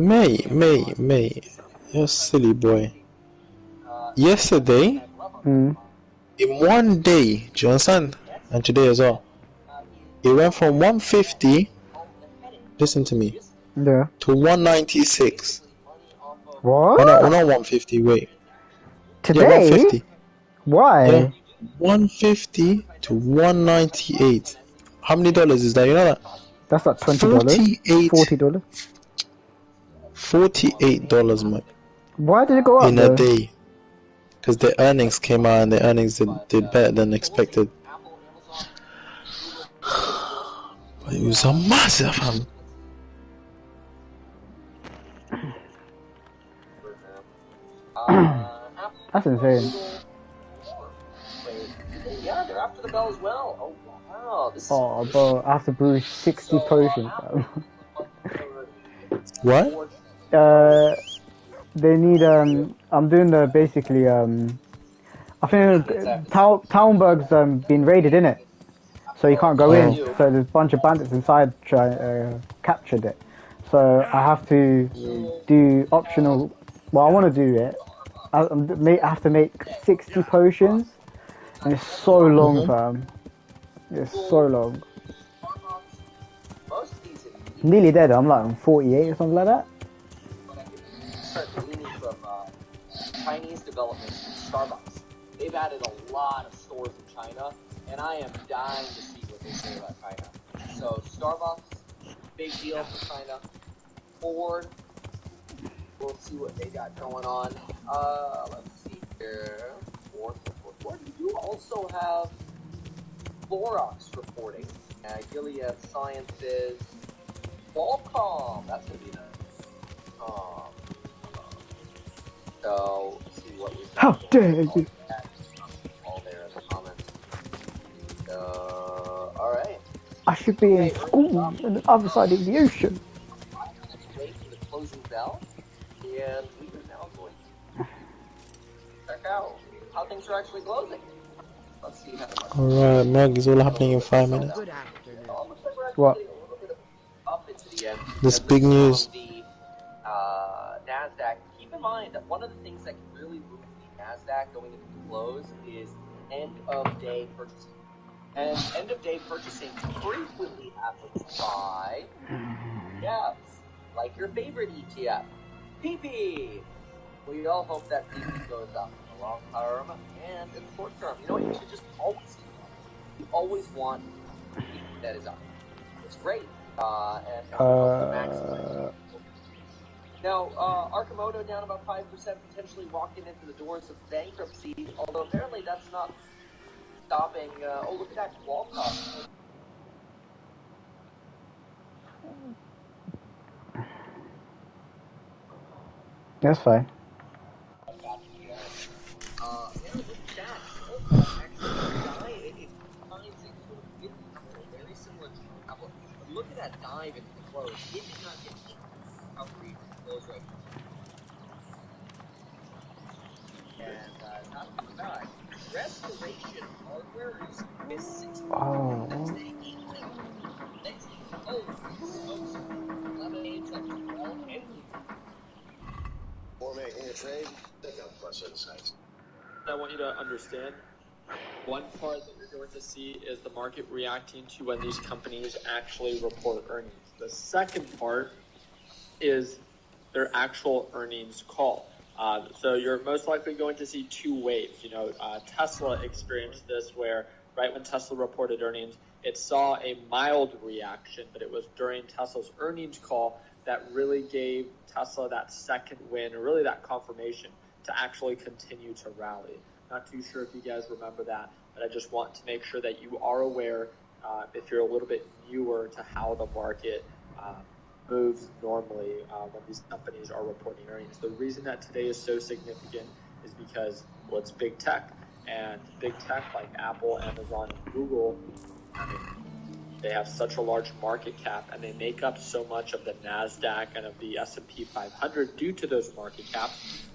Mate, you're a silly boy. Yesterday, in one day, do you understand? And today as well, it went from 150. Listen to me. Yeah. To 196. What? Oh, no, not 150. Wait. Today? Yeah, 150. Why? Yeah, 150 to 198. How many dollars is that? You know that? That's like $20. $40. $48, man. Why did it go up in though? a day? Because the earnings came out and the earnings did better than expected. But it was a massive one. That's insane. Yeah, they're after the bell as well. Oh wow, this is... Oh, bro, I have to brew 60 potions. What? They need I'm doing the basically I think Townburg's been raided in it, so you can't go in. So there's a bunch of bandits inside captured it. So I have to do optional. Well, I want to do it. I have to make 60 potions, and it's so long, fam. It's so long. Nearly dead. I'm like on 48 or something like that. Chinese development, Starbucks. They've added a lot of stores in China, and I am dying to see what they say about China. So Starbucks, big deal for China. Ford, we'll see what they got going on. Let's see here. Ford. You do also have Clorox reporting. Gilead Sciences, Qualcomm. That's gonna be nice. So, let's see what we How dare you! All there in the comments. Alright. I should be in school on the other side of the ocean. Wait for the closing bell, and we are now going to check out how things are actually closing. Let's see how much. Alright, Meg, is all happening in 5 minutes. Good afternoon. What? Up into the end. This big news. The NASDAQ. Keep in mind that one of the things that can really move the NASDAQ going into the close is end of day purchasing. And end of day purchasing frequently happens by ETFs, like your favorite ETF, PP. We all hope that PP goes up in the long term and in the short term. You know what you should just always do? You always want PP that is up. It's great. And maximize. Now, Arcimoto down about 5%, potentially walking into the doors of bankruptcy, although apparently that's not stopping. Oh, look at that Qualcomm. That's fine. Yeah, look at that. Actually, it finds a very similar to Apple. Look at that dive into the close. It did not get hit. Recovery close right now. And not too bad. Restoration hardware is missing. Oh. Or making a trade, they got plus insights. I want you to understand, one part that you're going to see is the market reacting to when these companies actually report earnings. The second part is their actual earnings call. So you're most likely going to see two waves. Tesla experienced this where right when Tesla reported earnings, it saw a mild reaction, but it was during Tesla's earnings call that really gave Tesla that second win, or really that confirmation to actually continue to rally. Not too sure if you guys remember that, but I just want to make sure that you are aware, if you're a little bit newer, to how the market moves normally when these companies are reporting earnings. The reason that today is so significant is because, well, it's big tech, and big tech like Apple, Amazon, and Google, they have such a large market cap, and they make up so much of the NASDAQ and of the S&P 500 due to those market caps,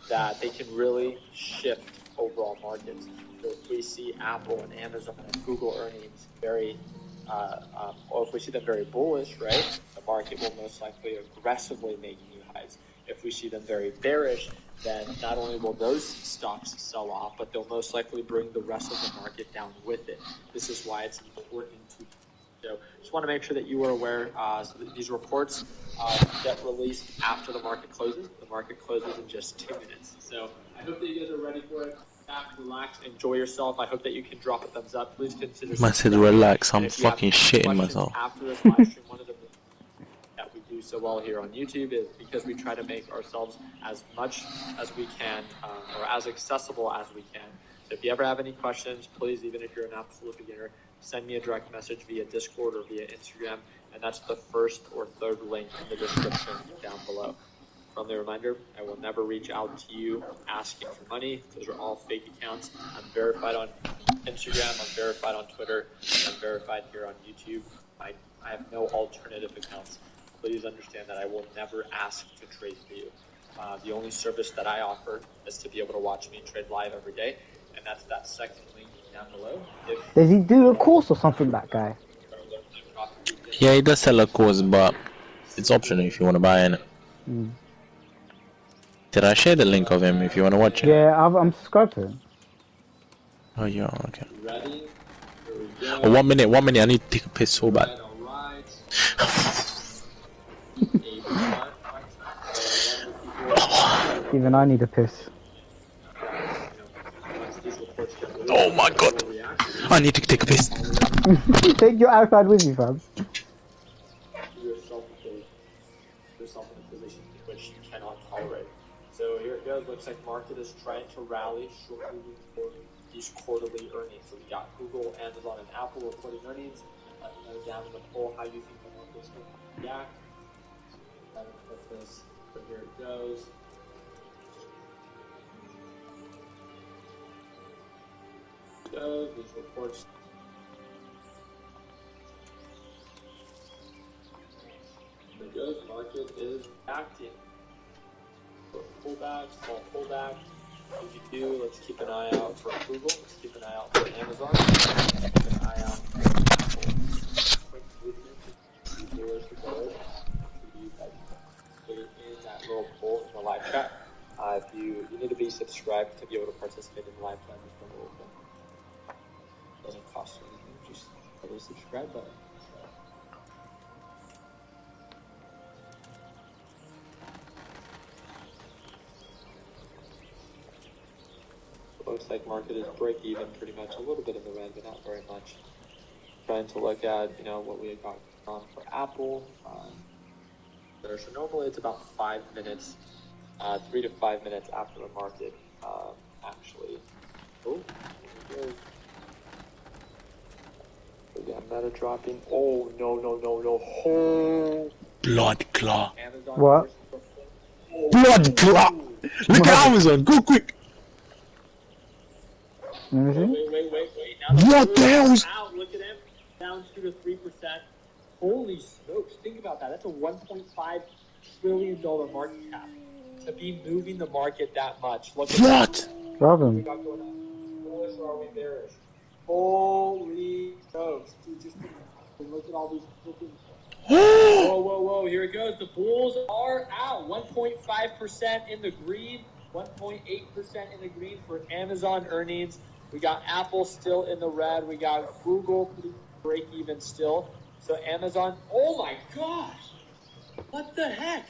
that they can really shift overall markets. So if we see Apple and Amazon and Google earnings very or if we see them very bullish, right, the market will most likely aggressively make new highs. If we see them very bearish, then not only will those stocks sell off, but they'll most likely bring the rest of the market down with it. This is why it's important to. So just want to make sure that you are aware. So that these reports get released after the market closes. The market closes in just 2 minutes. So I hope that you guys are ready for it. Back, relax, enjoy yourself. I hope that you can drop a thumbs up. Please consider. Man said relax, I'm fucking shitting myself. After this live stream, one of the that we do so well here on YouTube is because we try to make ourselves as much as we can, or as accessible as we can. So if you ever have any questions, please, even if you're an absolute beginner, send me a direct message via Discord or via Instagram, and that's the first or third link in the description down below. Friendly reminder, I will never reach out to you asking for money. Those are all fake accounts. I'm verified on Instagram, I'm verified on Twitter, and I'm verified here on YouTube. I have no alternative accounts. Please understand that I will never ask to trade for you. The only service that I offer is to be able to watch me trade live every day, and that's that second link down below. Does he do a course or something, that guy? Yeah, he does sell a course, but it's optional if you want to buy it. Did I share the link of him if you want to watch it? Yeah, I'm subscribed to him. Oh, yeah, okay. Ready? Here we go. Oh, 1 minute, 1 minute, I need to take a piss so bad. Alright. Even I need a piss. Oh my god, I need to take a piss. Take your iPad with you, fam. Yourself in a position which you cannot tolerate. So here it goes. Looks like market is trying to rally shortly before these quarterly earnings. So we got Google, Amazon, and Apple reporting earnings. Let me know down in the poll how you think the market's going to react. So put this. So here it goes. These reports. There it goes. Market is acting. Pullback, small pullback. If you do, let's keep an eye out for Google. Let's keep an eye out for Amazon. Let's keep an eye out for Apple. Quick movement. Bullish or bearish. You guys put it in that little poll in the live chat. If you need to be subscribed to be able to participate in the live chat. Doesn't cost you anything, just hit the subscribe button. Looks like market is break even pretty much, a little bit in the red, but not very much. Trying to look at, what we got on for Apple. So normally it's about 5 minutes, 3 to 5 minutes after the market actually. Oh, here we go. We got meta dropping. Oh, no. Oh. Blood clot. Amazon What? Blood clot! Look at Amazon, go quick! Let me see. Wait. Now What the hell is... out. Look at him. Down 2 to 3%. Holy smokes. Think about that. That's a $1.5 trillion market cap. To be moving the market that much. Look at What? Rob what we him. got going on. Bullish or are we bearish? Holy smokes. Dude, just look at all these freaking... Whoa. Here it goes. The bulls are out. 1.5% in the green. 1.8% in the green for Amazon earnings. We got Apple still in the red. We got Google break even still. So Amazon, oh my gosh. What the heck?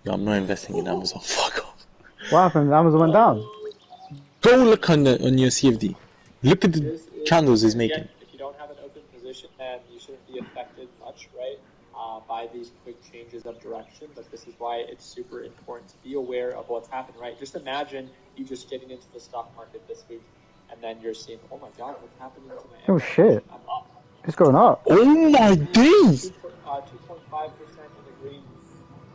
Yo, I'm not investing in Amazon, fuck off. What happened? Amazon went down. Go look on your CFD. Look at the candles he's making. Again, if you don't have an open position, then you shouldn't be affected much, right? By these quick changes of direction, but this is why it's super important to be aware of what's happening, right? Just imagine you just getting into the stock market this week, and then you're seeing, oh my god, what's happening to my Oh shit. I'm up. It's going up. Oh my days! 2.5% in the green.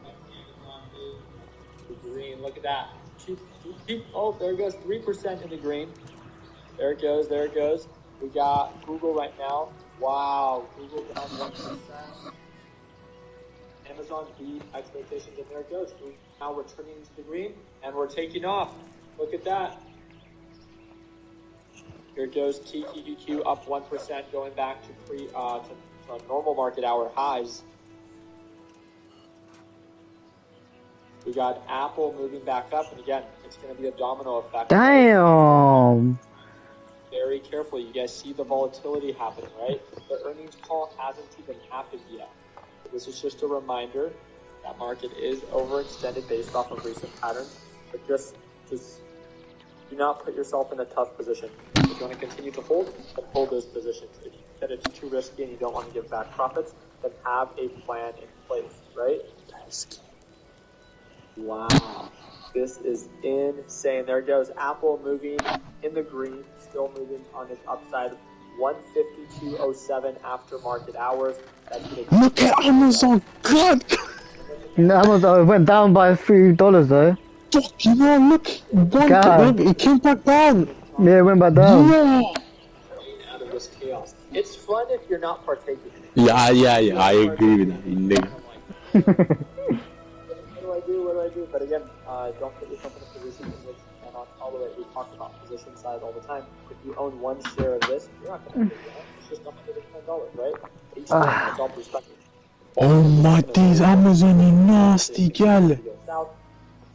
Amazon is the green. Look at that. Oh, there it goes. 3% in the green. There it goes. We got Google right now. Wow, Google down 1%. Amazon beat expectations, and there it goes. We're now returning to the green, and we're taking off. Look at that. Here goes TQQQ up 1%, going back to to normal market hour highs. We got Apple moving back up, and again, it's going to be a domino effect. Damn. Very carefully. You guys see the volatility happening, right? The earnings call hasn't even happened yet. This is just a reminder that market is overextended based off of recent patterns, but just do not put yourself in a tough position. If you want to continue to hold, then hold those positions. If you think that it's too risky and you don't want to give back profits, then have a plan in place, right? Wow. This is insane. There goes Apple moving in the green, still moving on its upside. 152.07 after market hours. Look at Amazon, God! Amazon went down by $3 though. Fuck, you know, look, God. it came back down. Yeah, it went back down. Yeah. Out of this chaos. It's fun if you're not partaking. Yeah, I agree with that, you nigga. What do I do? But again, don't put yourself in a position in which you cannot tolerate. We talk about position size all the time. If you own one share of this, you're not going to take it. It's just $110, right? Each time, it's all perspective. Oh my days, Amazon, you nasty gal. It's not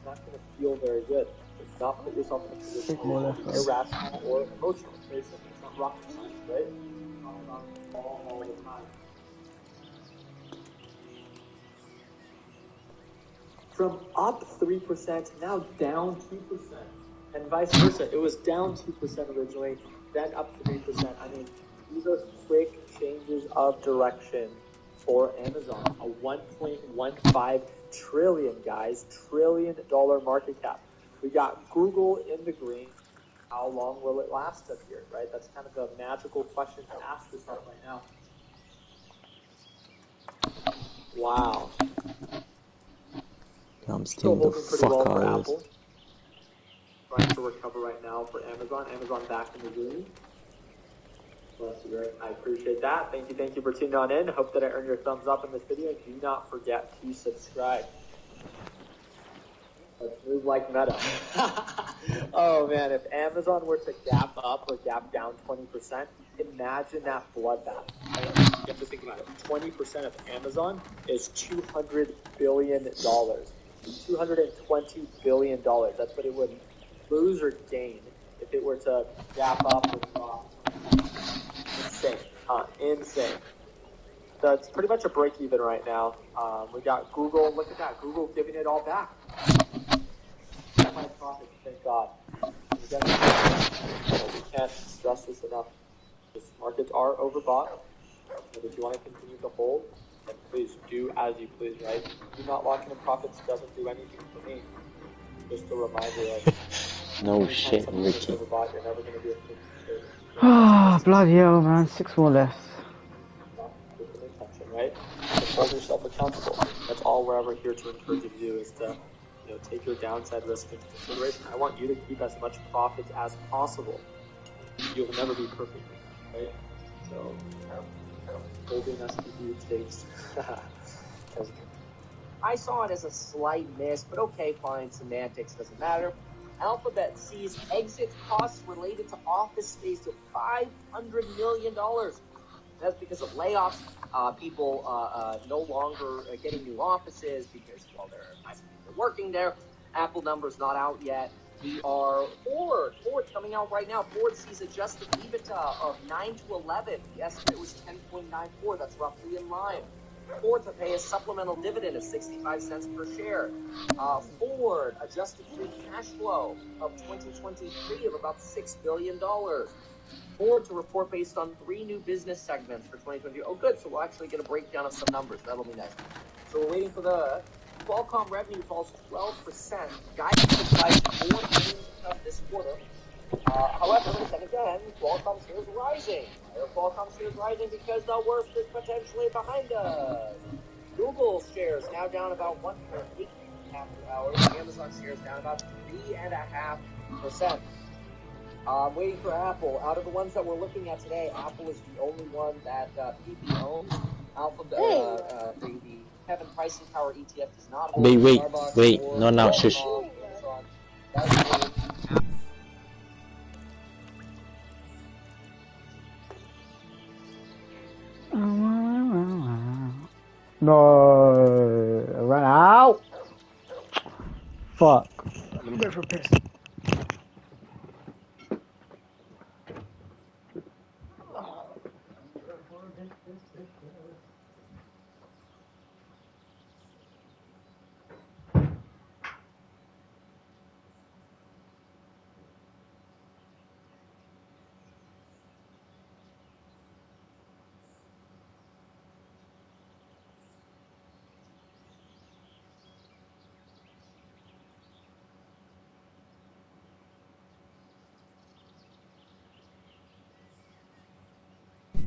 going to feel very good. It's not put yourself in a position where it's irrational or emotional. It's very simple. It's not rocket science, right? It's not all the time. From up 3%, now down 2%, and vice versa. It was down 2% originally, then up 3%. I mean, these are quick changes of direction for Amazon. A 1.15 trillion, guys, $1 trillion market cap. We got Google in the green. How long will it last up here, right? That's kind of a magical question to ask yourself right now. Wow. I'm Still still the holding pretty fuck well for out of Apple. Trying to recover right now for Amazon. Amazon back in the green. Bless you, Rick. I appreciate that. Thank you for tuning on in. Hope that I earned your thumbs up in this video. Do not forget to subscribe. Let's move like Meta. Oh man, if Amazon were to gap up or gap down 20%, imagine that bloodbath. You have to think about it. 20% of Amazon is $200 billion. $220 billion. That's what it would lose or gain if it were to gap up or drop. Insane. Insane. So it's pretty much a break even right now. We got Google. Look at that. Google giving it all back. My profits, thank God. Again, we can't stress this enough. These markets are overbought. And if you want to continue to hold, then please do as you please, right? Do not locking in profits doesn't do anything for me. Just a reminder of no shit, Ricky. overbought, you're never going to be a king. Ah, bloody hell, man. 6 more left. Right? Just hold yourself accountable. That's all we're ever here to encourage you to do is to take your downside risk into consideration. I want you to keep as much profit as possible. You'll never be perfect, right? So, holding SPV takes. I saw it as a slight miss, but okay, fine, semantics, doesn't matter. Alphabet sees exit costs related to office space of $500 million. That's because of layoffs. People no longer getting new offices because, well, there are nice people working there. Apple numbers not out yet. We are Ford coming out right now. Ford sees adjusted EBITDA of 9 to 11. The estimate was 10.94. That's roughly in line. Ford to pay a supplemental dividend of 65 cents per share. Ford adjusted free cash flow of 2023 of about $6 billion. Ford to report based on 3 new business segments for 2020. Oh, good. So we'll actually get a breakdown of some numbers. That'll be nice. So we're waiting for the Qualcomm revenue falls 12%. Guidance implies more earnings this quarter. However, then again, Qualcomm shares rising. Qualcomm shares rising because the worst is potentially behind us. Google shares now down about 1.8 after hours. Amazon shares down about 3.5%. Waiting for Apple. Out of the ones that we're looking at today, Apple is the only one that PP owns. Alphabet, the Kevin pricing power ETF does not hold. Wait, not now, shush. Fuck. I'm gonna go for a piss.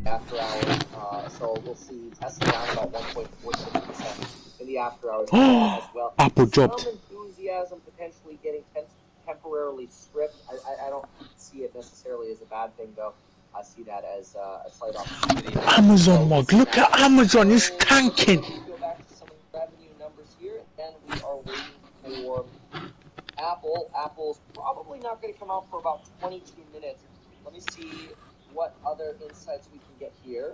After hours, so we'll see Tesla down about 1.46% in the after hours as well. Apple dropped. Some enthusiasm potentially getting temporarily stripped. I don't see it necessarily as a bad thing, though. I see that as a slight opportunity. Amazon, Mog. Look at Amazon. It's tanking. Go back to some of the revenue numbers here, and we are waiting for Apple. Apple's probably not going to come out for about 22 minutes. Let me see what other insights we can get here.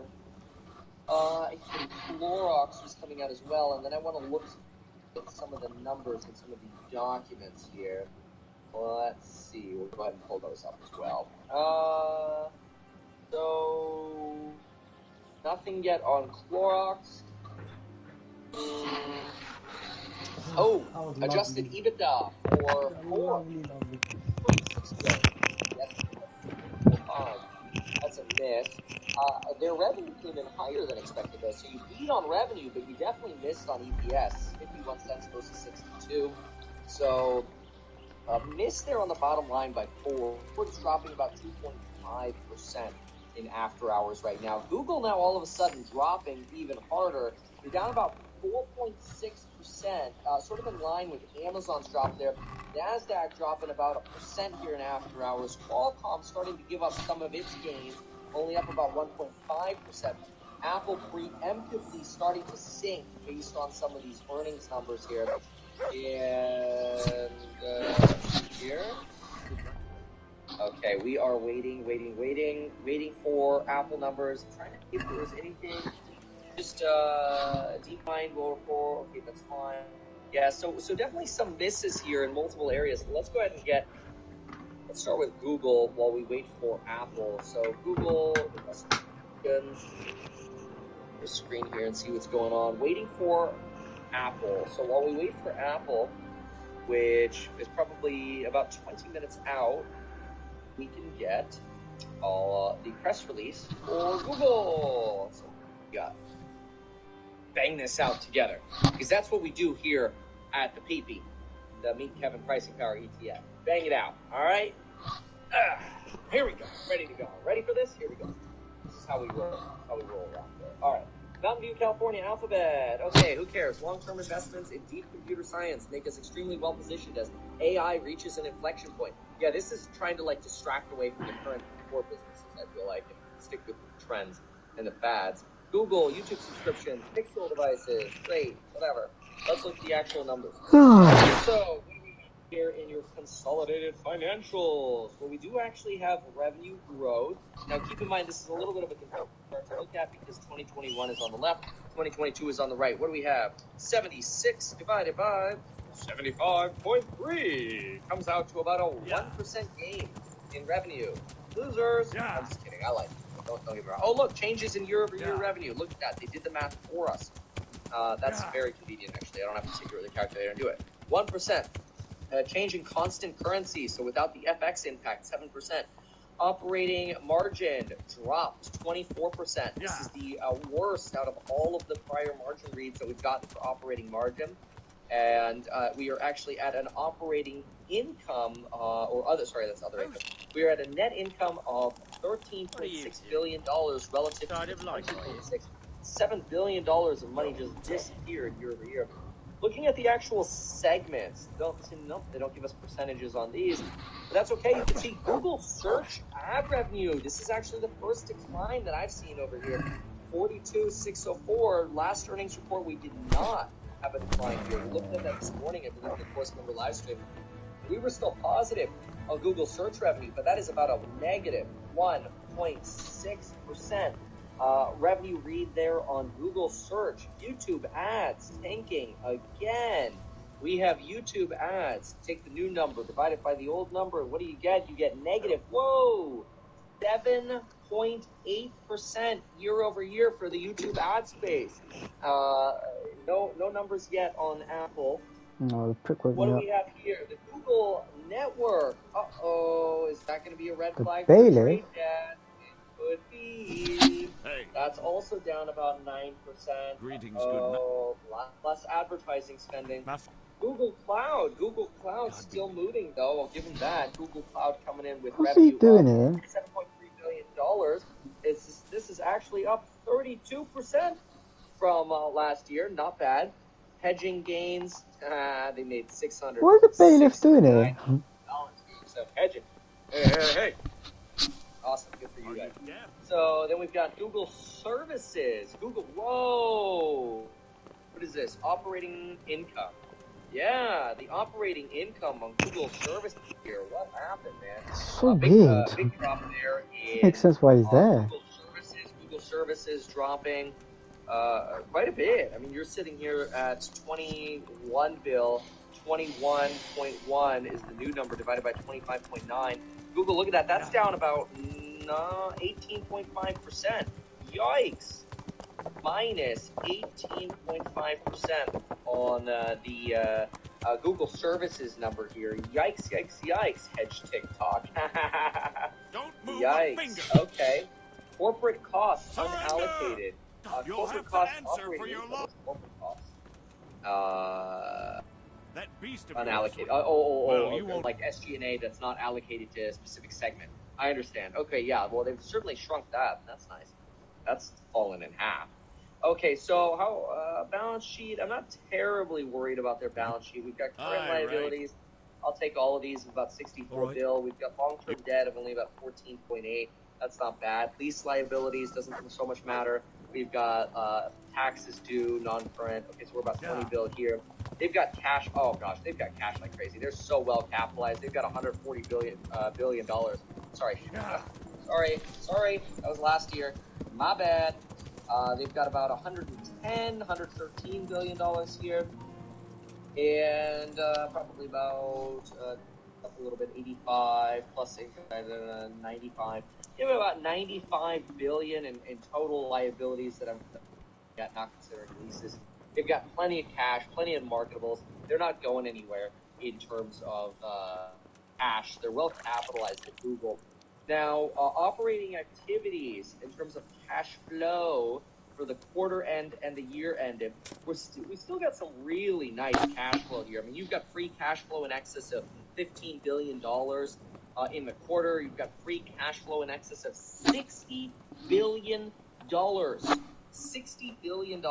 I think Clorox was coming out as well, and then I want to look at some of the numbers and some of the documents here. Let's see. We'll go ahead and pull those up as well. So nothing yet on Clorox. Adjusted EBITDA for 4.6 billion. That's a miss. Their revenue came in higher than expected, though. So you beat on revenue, but you definitely missed on EPS, 51 cents versus 62. So miss there on the bottom line by 4. It's dropping about 2.5% in after hours right now. Google now all of a sudden dropping even harder. They're down about 4.6%, sort of in line with Amazon's drop there. NASDAQ dropping about 1% here in after hours. Qualcomm starting to give up some of its gains, only up about 1.5%. Apple preemptively starting to sink based on some of these earnings numbers here. And here. Okay, we are waiting for Apple numbers. Trying to see if there was anything. Just DeepMind will report. Okay, that's fine. Yeah, so definitely some misses here in multiple areas. But let's go ahead and let's start with Google while we wait for Apple. So Google, the screen here and see what's going on. Waiting for Apple. So while we wait for Apple, which is probably about 20 minutes out, we can get the press release for Google. So we got bang this out together, because that's what we do here at the PP, the Meet Kevin Pricing Power ETF. Bang it out, all right? Here we go, ready to go. Ready for this? Here we go. This is how we roll around there. All right, Mountain View, California, Alphabet. Okay, who cares? Long-term investments in deep computer science make us extremely well-positioned as AI reaches an inflection point. Yeah, this is trying to distract away from the current core businesses, I feel like, and stick with the trends and the fads. Google, YouTube subscriptions, Pixel devices, great, whatever. Let's look at the actual numbers. So, what do we have here in your consolidated financials? Well, we do actually have revenue growth. Now, keep in mind, this is a little bit of a confusing chart to look at because 2021 is on the left, 2022 is on the right. What do we have? 76 divided by 75.3 comes out to about a 1% gain in revenue. Losers. I'm just kidding. I like it. Don't get me wrong. Oh, look, changes in year-over-year revenue. Look at that. They did the math for us. That's very convenient, actually. I don't have to take the calculator and do it. 1%. Change in constant currency, so without the FX impact, 7%. Operating margin dropped 24%. This is the worst out of all of the prior margin reads that we've gotten for operating margin. And we are actually at an operating income, that's other income. We are at a net income of $13.6 billion relative to $20.6. $7 billion of money just disappeared year over year. Looking at the actual segments, they don't give us percentages on these, but that's okay. You can see Google search ad revenue. This is actually the first decline that I've seen over here. 42,604. Last earnings report, we did not have a decline here. We looked at that this morning, I believe, in the course member live stream. We were still positive on Google search revenue, but that is about a negative 1.6% revenue read there on Google search. YouTube ads tanking again. We have YouTube ads. Take the new number, divide it by the old number. What do you get? You get negative. Whoa! 7.8% year over year for the YouTube ad space. No numbers yet on Apple. No, the prick woke What me do up. we have here? The Google network. Uh-oh, is that going to be a red The flag for bailiff? trade debt? It could be. Hey. That's also down about 9%. Greetings, Oh, less advertising spending. Google Cloud still moving though. I'll give them that. Google Cloud coming in with What's he revenue doing of here? $7.3 billion. This is actually up 32% from last year. Not bad. Hedging gains. They made $669 What is the bailiff doing here? So hedging. Hey. Awesome. Good for you guys. So then we've got Google Services. Whoa. What is this? Operating income. Yeah, the operating income on Google Services here. What happened, man? So weird. Big drop there. Makes sense why he's there. Google Services dropping quite a bit. I mean, you're sitting here at 21 bill. 21.1 is the new number divided by 25.9. Google, look at that. That's down about 18.5%. Yikes. Minus 18.5% on the Google Services number here. Yikes. Hedge TikTok. Don't move Yikes. a finger. Okay. Corporate costs Surrender. unallocated. You'll Corporate have to costs answer operating for your income. loss. Corporate costs. That beast of Unallocated. yours. Well, you Okay. won't- Like SG&A that's not allocated to a specific segment. I understand. Okay, yeah. Well, they've certainly shrunk that. That's nice. That's fallen in half. Okay, so how balance sheet? I'm not terribly worried about their balance sheet. We've got current Aye, liabilities. I'll take all of these, about 64 Right. bill. We've got long-term debt of only about 14.8. That's not bad. Lease liabilities doesn't so much matter. We've got taxes due, non-current. Okay, so we're about 20 bill here. They've got cash. Oh gosh, they've got cash like crazy. They're so well capitalized. They've got $140 billion dollars. Sorry. Sorry. That was last year. My bad. They've got about $113 billion here, and probably about a little bit 85 plus 95. They have about 95 billion in total liabilities that I'm not considering leases. They've got plenty of cash, plenty of marketables. They're not going anywhere in terms of cash. They're well capitalized at Google. Now, operating activities in terms of cash flow for the quarter end and the year end, we still got some really nice cash flow here. I mean, you've got free cash flow in excess of $15 billion in the quarter. You've got free cash flow in excess of $60 billion. $60 billion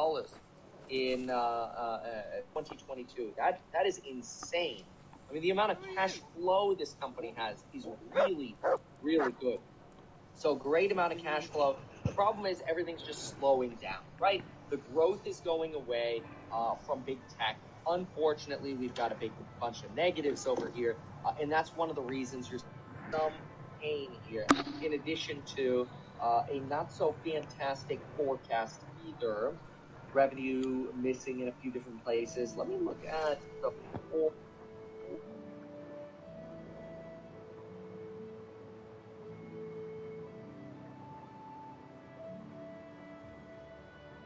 in 2022. That is insane. I mean, the amount of cash flow this company has is really, really good. So great amount of cash flow. The problem is everything's just slowing down, right? The growth is going away from big tech. Unfortunately, we've got a big bunch of negatives over here, and that's one of the reasons you're seeing some pain here, in addition to a not so fantastic forecast either. Revenue missing in a few different places. Let me look at the whole.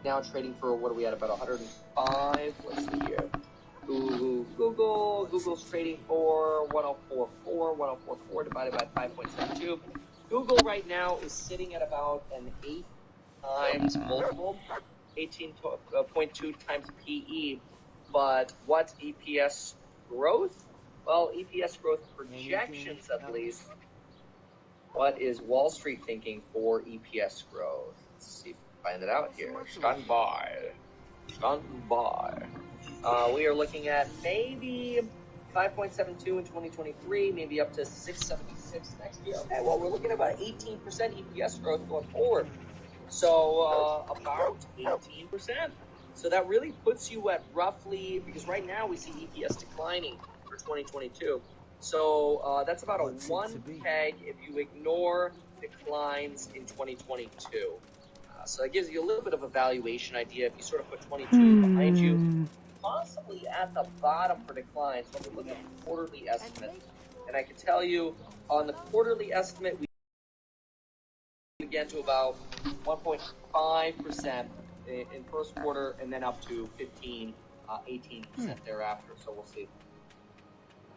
Now trading for, what are we at, about 105? Let's see here. Google's trading for 1044, 1044 divided by 5.72. Google right now is sitting at about an 8 times multiple, 18.2 times PE. But what's EPS growth? Well, EPS growth projections, at least. What is Wall Street thinking for EPS growth? Let's see if we can find it out here. Stand by. We are looking at maybe 5.72 in 2023, maybe up to 676 next year. Okay, well, we're looking at about 18% EPS growth going forward. So about 18%. So that really puts you at roughly, because right now we see EPS declining for 2022. So that's about a 1 peg if you ignore declines in 2022. So that gives you a little bit of a valuation idea. If you sort of put 22 behind you, possibly at the bottom for declines when we look at the quarterly estimate. And I can tell you, on the quarterly estimate, we get to about 1.5% in first quarter, and then up to 15, 18% thereafter. So we'll see.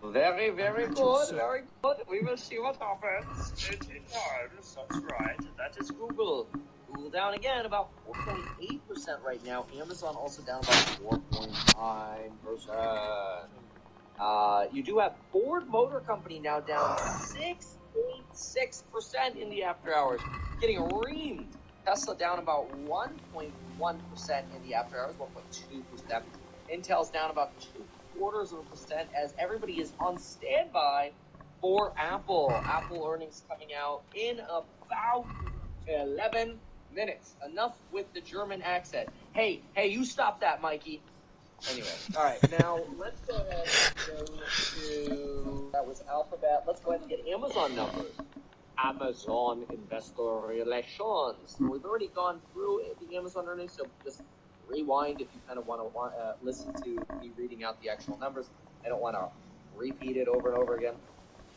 Very, very good, very good. We will see what happens. It does. That's right. That is Google. Google down again about 4.8% right now. Amazon also down about 4.9%. You do have Ford Motor Company now down 6.6% in the after hours, getting reamed. Tesla down about 1.1% in the after hours, 1.2%. Intel's down about 0.75% as everybody is on standby for Apple. Apple earnings coming out in about 11 minutes. Enough with the German accent. Hey, you stop that, Mikey. Anyway, all right, now let's go ahead and go to, that was Alphabet. Let's go ahead and get Amazon numbers. Amazon Investor Relations. So we've already gone through the Amazon earnings, so just rewind if you kind of want to listen to me reading out the actual numbers. I don't want to repeat it over and over again.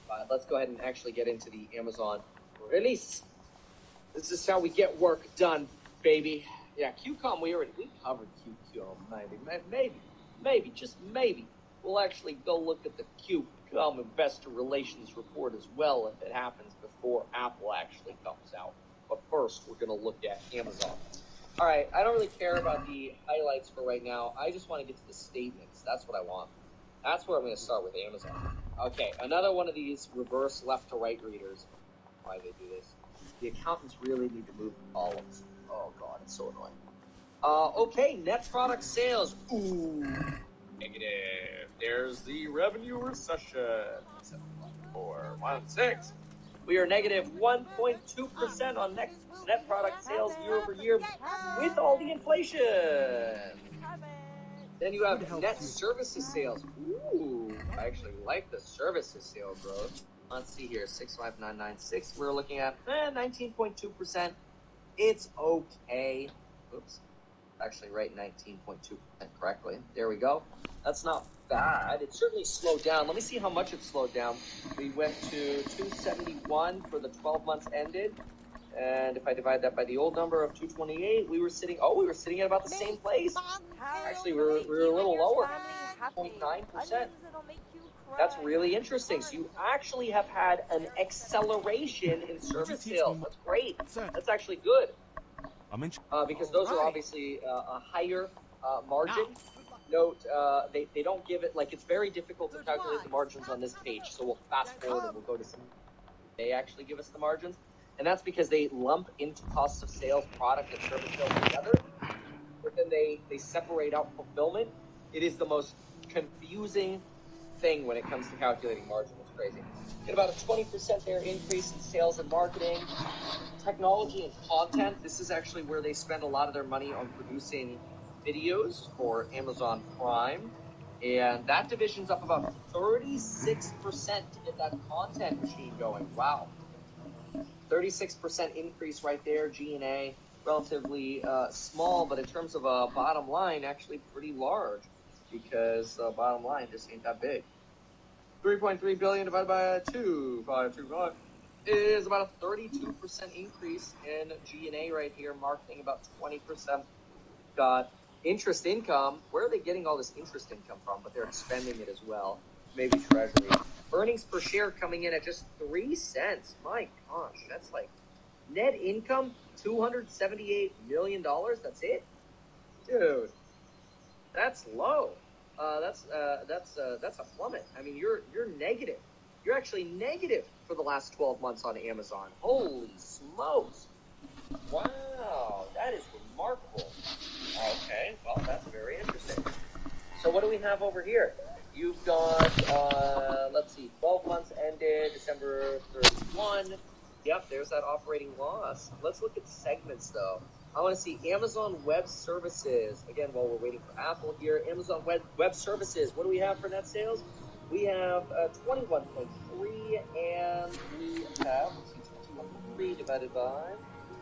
But let's go ahead and actually get into the Amazon release. This is how we get work done, baby. Yeah, QCOM, we covered QCOM. Maybe, just maybe. We'll actually go look at the QCOM Investor Relations report as well if it happens before Apple actually comes out. But first, we're going to look at Amazon. All right, I don't really care about the highlights for right now. I just want to get to the statements. That's what I want. That's where I'm going to start with Amazon. Okay, another one of these reverse left to right readers. Why they do this. The accountants really need to move the columns. Oh, God, it's so annoying. Okay, net product sales. Ooh, negative. There's the revenue recession. 7.416. We are negative 1.2% on net product sales year over year with all the inflation. Then you have net services sales. Ooh, I actually like the services sales growth. Let's see here, 65996. We're looking at 19.2%. It's okay. Oops. Actually, write 19.2% correctly. There we go. That's not bad. It certainly slowed down. Let me see how much it slowed down. We went to 271 for the 12 months ended. And if I divide that by the old number of 228, we were sitting at about the same place. Actually, we were a little lower, 0.9%. That's really interesting. So you actually have had an acceleration in service sales. That's great. That's actually good. Because those are obviously a higher margin. Note, they don't give it, like, it's very difficult to calculate the margins on this page. So we'll fast forward and we'll go to some, they actually give us the margins. And that's because they lump into costs of sales, product, and service sales together. But then they separate out fulfillment. It is the most confusing thing when it comes to calculating margin. It's crazy. Get about a 20% there increase in sales and marketing. Technology and content. This is actually where they spend a lot of their money on producing videos for Amazon Prime. And that division's up about 36% to get that content machine going. Wow. 36% increase right there. G&A, relatively small, but in terms of a bottom line, actually pretty large, because bottom line just ain't that big. 3.3 billion divided by 2.525 is about a 32% increase in G&A right here. Marketing about 20%. Got interest income. Where are they getting all this interest income from? But they're expending it as well. Maybe treasury. Earnings per share coming in at just 3 cents. My gosh, that's like net income $278 million. That's it, dude. That's low. That's a plummet. I mean, you're negative. You're actually negative for the last 12 months on Amazon. Holy smokes! Wow, that is remarkable. Okay, well, that's very interesting. So what do we have over here? You've got, let's see, 12 months ended December 31. Yep, there's that operating loss. Let's look at segments, though. I want to see Amazon Web Services. Again, while we're waiting for Apple here, Amazon Web Services. What do we have for net sales? We have 21.3, and we have, let's see, 21.3 divided by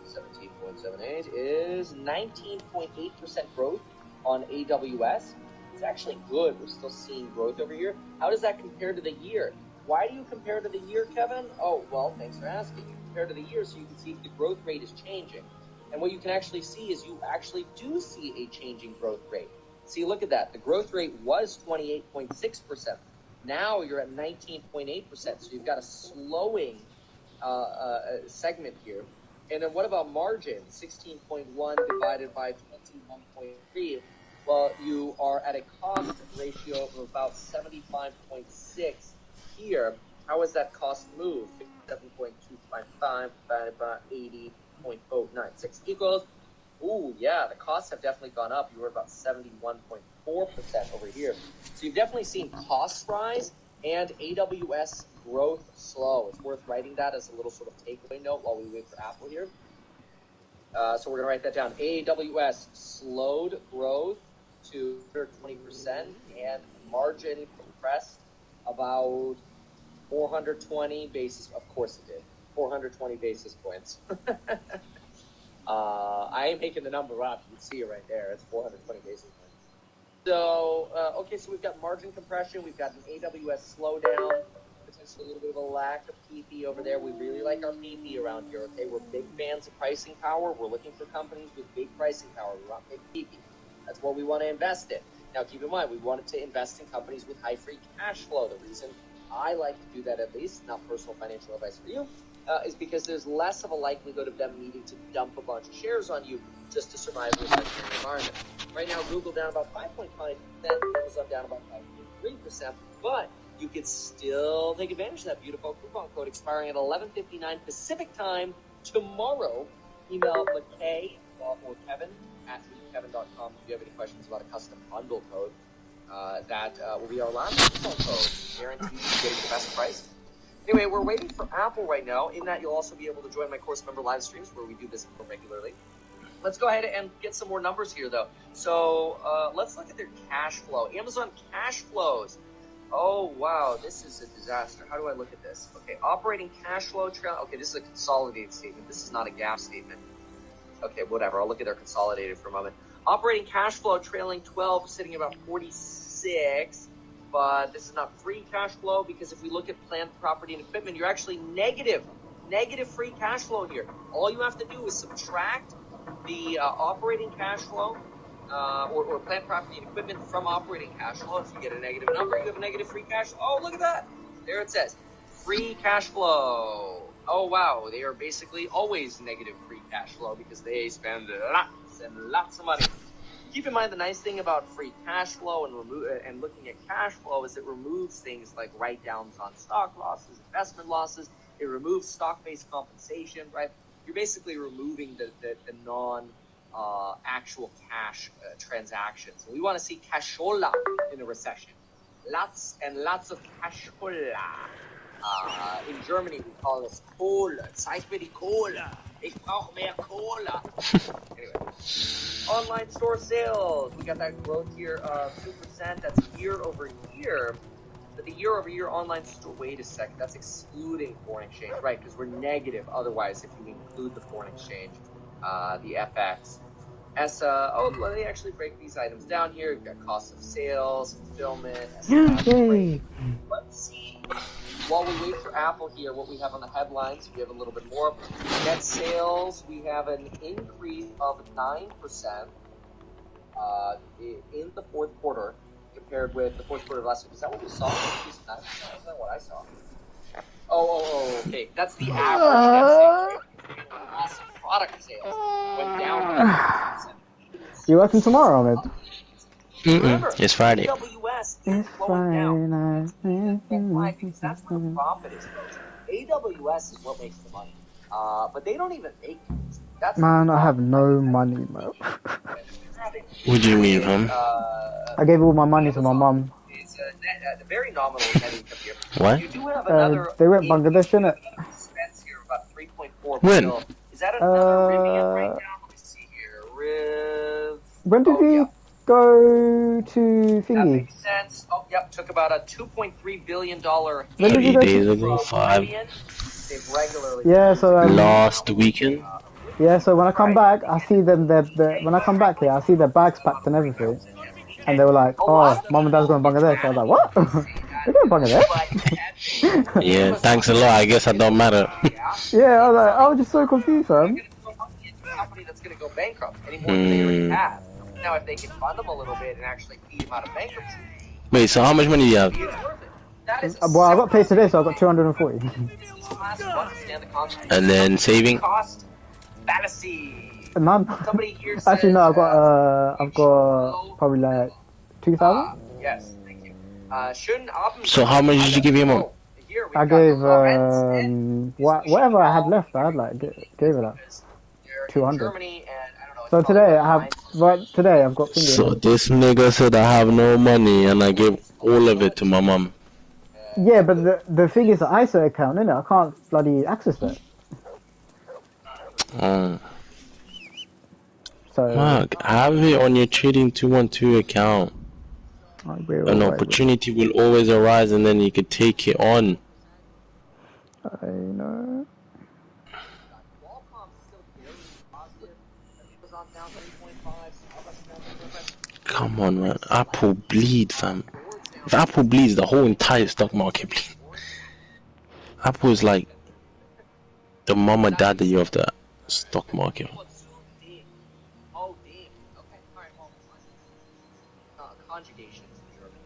17.78 is 19.8% growth on AWS. It's actually good. We're still seeing growth over here. How does that compare to the year? Why do you compare to the year, Kevin? Oh, well, thanks for asking. You compare to the year so you can see if the growth rate is changing. And what you can actually see is you actually do see a changing growth rate. See, look at that. The growth rate was 28.6%. Now you're at 19.8%. So you've got a slowing segment here. And then what about margin? 16.1 divided by 21.3. Well, you are at a cost ratio of about 75.6 here. How has that cost moved? 7.255 divided by 80.096 equals. Ooh, yeah, the costs have definitely gone up. You were about 71.4% over here. So you've definitely seen costs rise and AWS growth slow. It's worth writing that as a little sort of takeaway note while we wait for Apple here. So we're going to write that down. AWS slowed growth to under 20% and margin compressed about 420 basis. Of course it did. 420 basis points. I ain't making the number up. You can see it right there. It's 420 basis points. So, okay, so we've got margin compression. We've got an AWS slowdown. Potentially a little bit of a lack of PP over there. We really like our PP around here, okay? We're big fans of pricing power. We're looking for companies with big pricing power. We want big PP. That's what we want to invest in. Now, keep in mind, we wanted to invest in companies with high free cash flow. The reason I like to do that, at least, not personal financial advice for you, is because there's less of a likelihood of them needing to dump a bunch of shares on you just to survive in a recessionary environment. Right now, Google down about 5.5%, Amazon down about 5.3%, but you could still take advantage of that beautiful coupon code expiring at 11:59 Pacific time tomorrow. Email McKay or Kevin at leadkevin.com if you have any questions about a custom bundle code. That will be our last coupon code, guaranteed getting the best price. Anyway, we're waiting for Apple right now. In that, you'll also be able to join my course member live streams where we do this more regularly. Let's go ahead and get some more numbers here, though. So let's look at their cash flow. Amazon cash flows. Oh, wow, this is a disaster. How do I look at this? Okay, operating cash flow trail. Okay, this is a consolidated statement. This is not a GAAP statement. Okay, whatever. I'll look at their consolidated for a moment. Operating cash flow trailing 12 sitting about 46. But this is not free cash flow because if we look at plant, property, and equipment, you're actually negative free cash flow here. All you have to do is subtract the operating cash flow or plant, property, and equipment from operating cash flow. If you get a negative number, you have a negative free cash flow. Oh, look at that. There it says free cash flow. Oh, wow. They are basically always negative free cash flow because they spend lots and lots of money. Keep in mind the nice thing about free cash flow and looking at cash flow is it removes things like write-downs on stock losses, investment losses. It removes stock-based compensation, right? You're basically removing the non-actual cash transactions. We want to see cashola in a recession. Lots and lots of cashola. In Germany, we call this Cola. Zeig mir die Cola. Ich brauche mehr Cola. Anyway. Online store sales. We got that growth here of 2%. That's year over year. But the year over year online store, wait a second. That's excluding foreign exchange, right? Because we're negative otherwise if you include the foreign exchange, the FX. They actually break these items down here. We've got cost of sales, fulfillment, Yay! Let's see. While we wait for Apple here, what we have on the headlines, we have a little bit more. Net sales, we have an increase of 9% in the fourth quarter compared with the fourth quarter of last week. Is that what we saw? That's not what I saw. Oh, okay. That's the average net sales. Right? Product sales went down by 9%. You working tomorrow, Ahmed? Remember, It's Friday. AWS is slowing down. Why? Because that's where the profit is, folks. AWS is what makes the money. But they don't even make it. That's Man, I have no money, man. What do you mean, man? I gave all my money to my mum. It's a very nominal net income here. What? You do have another They went Bangladesh, innit? expense here, about 3.4 When? billion. Is that another Rivian right now? Let me see here. When did we go to That thingy? makes sense. Oh, yep. Took about a $2.3 billion When did you 3 go days to? ago, 5. They've regularly. Yeah, so Last weekend. yeah, so when I come back, I see them. When I come back here, I see their bags packed and everything. And they were like, "Oh, mom and dad's going to Bangladesh." I was like, "What? They're going to Bangladesh?" Yeah, thanks a lot. I guess I don't matter. Yeah, I was just so confused, fam. Company that's going to go bankrupt any more than they already have. Now, if they can fund them a little bit and actually feed them out of bankruptcy, Wait, so how much money do you have? maybe it's worth it. That is a Well, I got paid today, so I got 240. class to understand the concept. And then saving? Cost fallacy. None. Somebody here says, Actually, no, I've got probably like 2,000. Yes, thank you. Shouldn't Abu So how much did you give your mom? Here we've I got gave the Lawrence and whatever I had left. I had like gave it like they're in 200. Germany, and I don't know. So it's today probably today I've got fingers. So this nigga said I have no money and I give all of it to my mom. Yeah, but the thing is the ISA account, innit? I can't bloody access that. So Mark, have it on your trading 212 account. An opportunity will always arise and then you could take it on. I know. Come on, man. Apple bleed, fam. If Apple bleeds, the whole entire stock market bleeds. Apple is like the mama daddy of the stock market. Conjugations in German.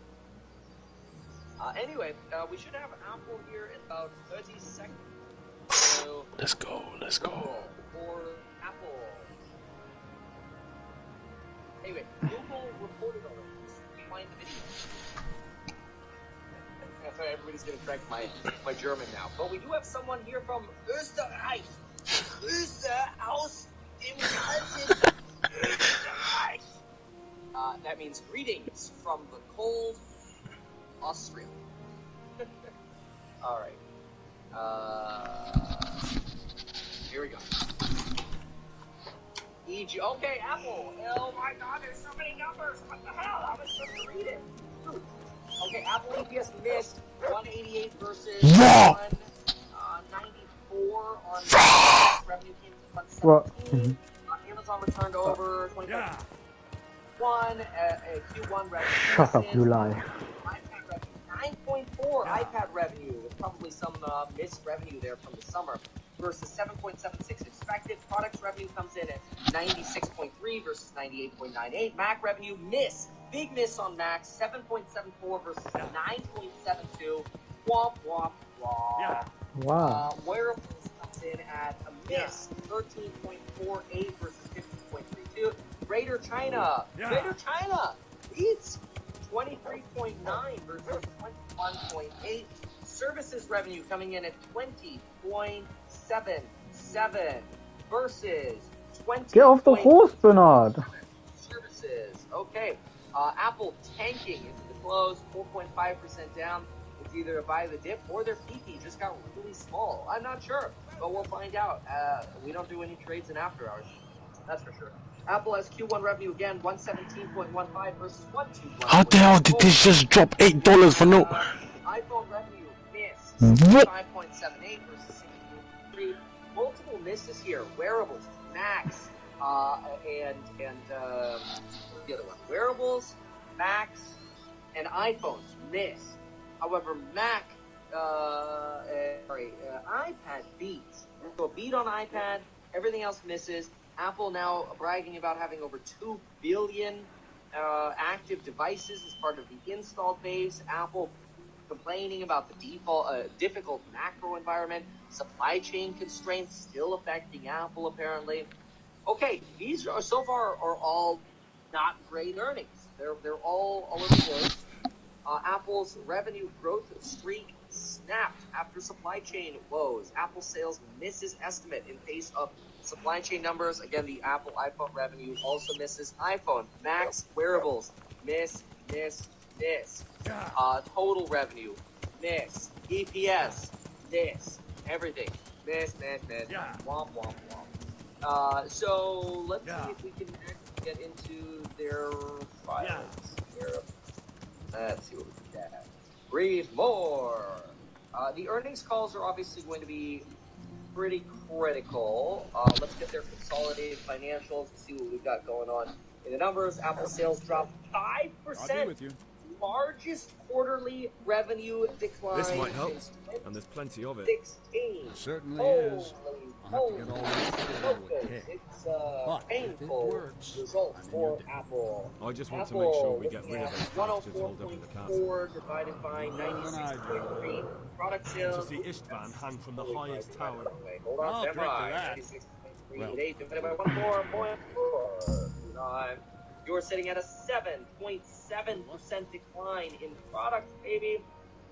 Anyway, we should have Apple here in about 30 seconds. So, Let's go, let's go. For Apple. Anyway, Google reported on it. Find the video. That's why everybody's gonna correct my German now. But we do have someone here from Österreich. Aus dem kalten Österreich. That means greetings from the cold Austria. All right. Here we go. E.g. Okay, Apple. Oh my God, there's so many numbers. What the hell? How am I supposed to read it? Okay, Apple EPS missed 188 versus 194 on revenue came to 117. Amazon returned over 25. Q1 revenue. Shut up, you lie. iPad revenue 9.4. iPad revenue with probably some missed revenue there from the summer versus 7.76 expected. Products revenue comes in at 96.3 versus 98.98. Mac revenue big miss on Mac, 7.74 versus 9.72. Womp womp womp. Wow. Wearables comes in at a miss, 13.48 versus 15.32. Greater China leads 23.9 versus 21.8. Services revenue coming in at 20.77 versus 20. Get off the horse, Bernard. Services. Okay. Apple tanking into the close, 4.5% down. It's either a buy the dip or their PP just got really small. I'm not sure, but we'll find out. We don't do any trades in after hours. That's for sure. Apple has Q1 revenue again, 117.15 versus 121. How the hell did this just drop $8 for no? iPhone revenue missed, What? 5.78 versus 16.3. Multiple misses here. Wearables, Macs, and the other one. Wearables, Macs, and iPhones miss. However, iPad beats. So a beat on iPad, everything else misses. Apple now bragging about having over 2 billion active devices as part of the installed base. Apple complaining about the difficult macro environment. Supply chain constraints still affecting Apple, apparently. Okay, these are so far are all not great earnings. They're all a little worse. Apple's revenue growth streak snapped after supply chain woes. Apple sales misses estimate in face of supply chain numbers. Again, the Apple iPhone revenue also misses. iPhone, Macs, wearables, miss. Total revenue, miss. EPS, miss. Everything, miss. Womp, womp, womp. So let's see if we can actually get into their files. Let's see what we can get. Read more. The earnings calls are obviously going to be pretty critical. Let's get their consolidated financials and see what we've got going on In the numbers, Apple sales dropped 5%. I'll be with you. Largest quarterly revenue decline This might help, since and there's plenty of it. 2016. It certainly Holy, is. I'll have to get all this together with focus. Kay. It's But if it painful works, results I'm in for your debt. Apple. I just want to Apple make sure we get looking rid of at those bastards holed up in the castle. 104.4 divided by Better than I do. 96.3 product To sales. see Istvan hang from the Holy highest crap, tower. wait, hold on, I'll stand drink to by. that. 96.3 Well, 8 divided by 104.4. You're sitting at a 7.7% decline in products, baby.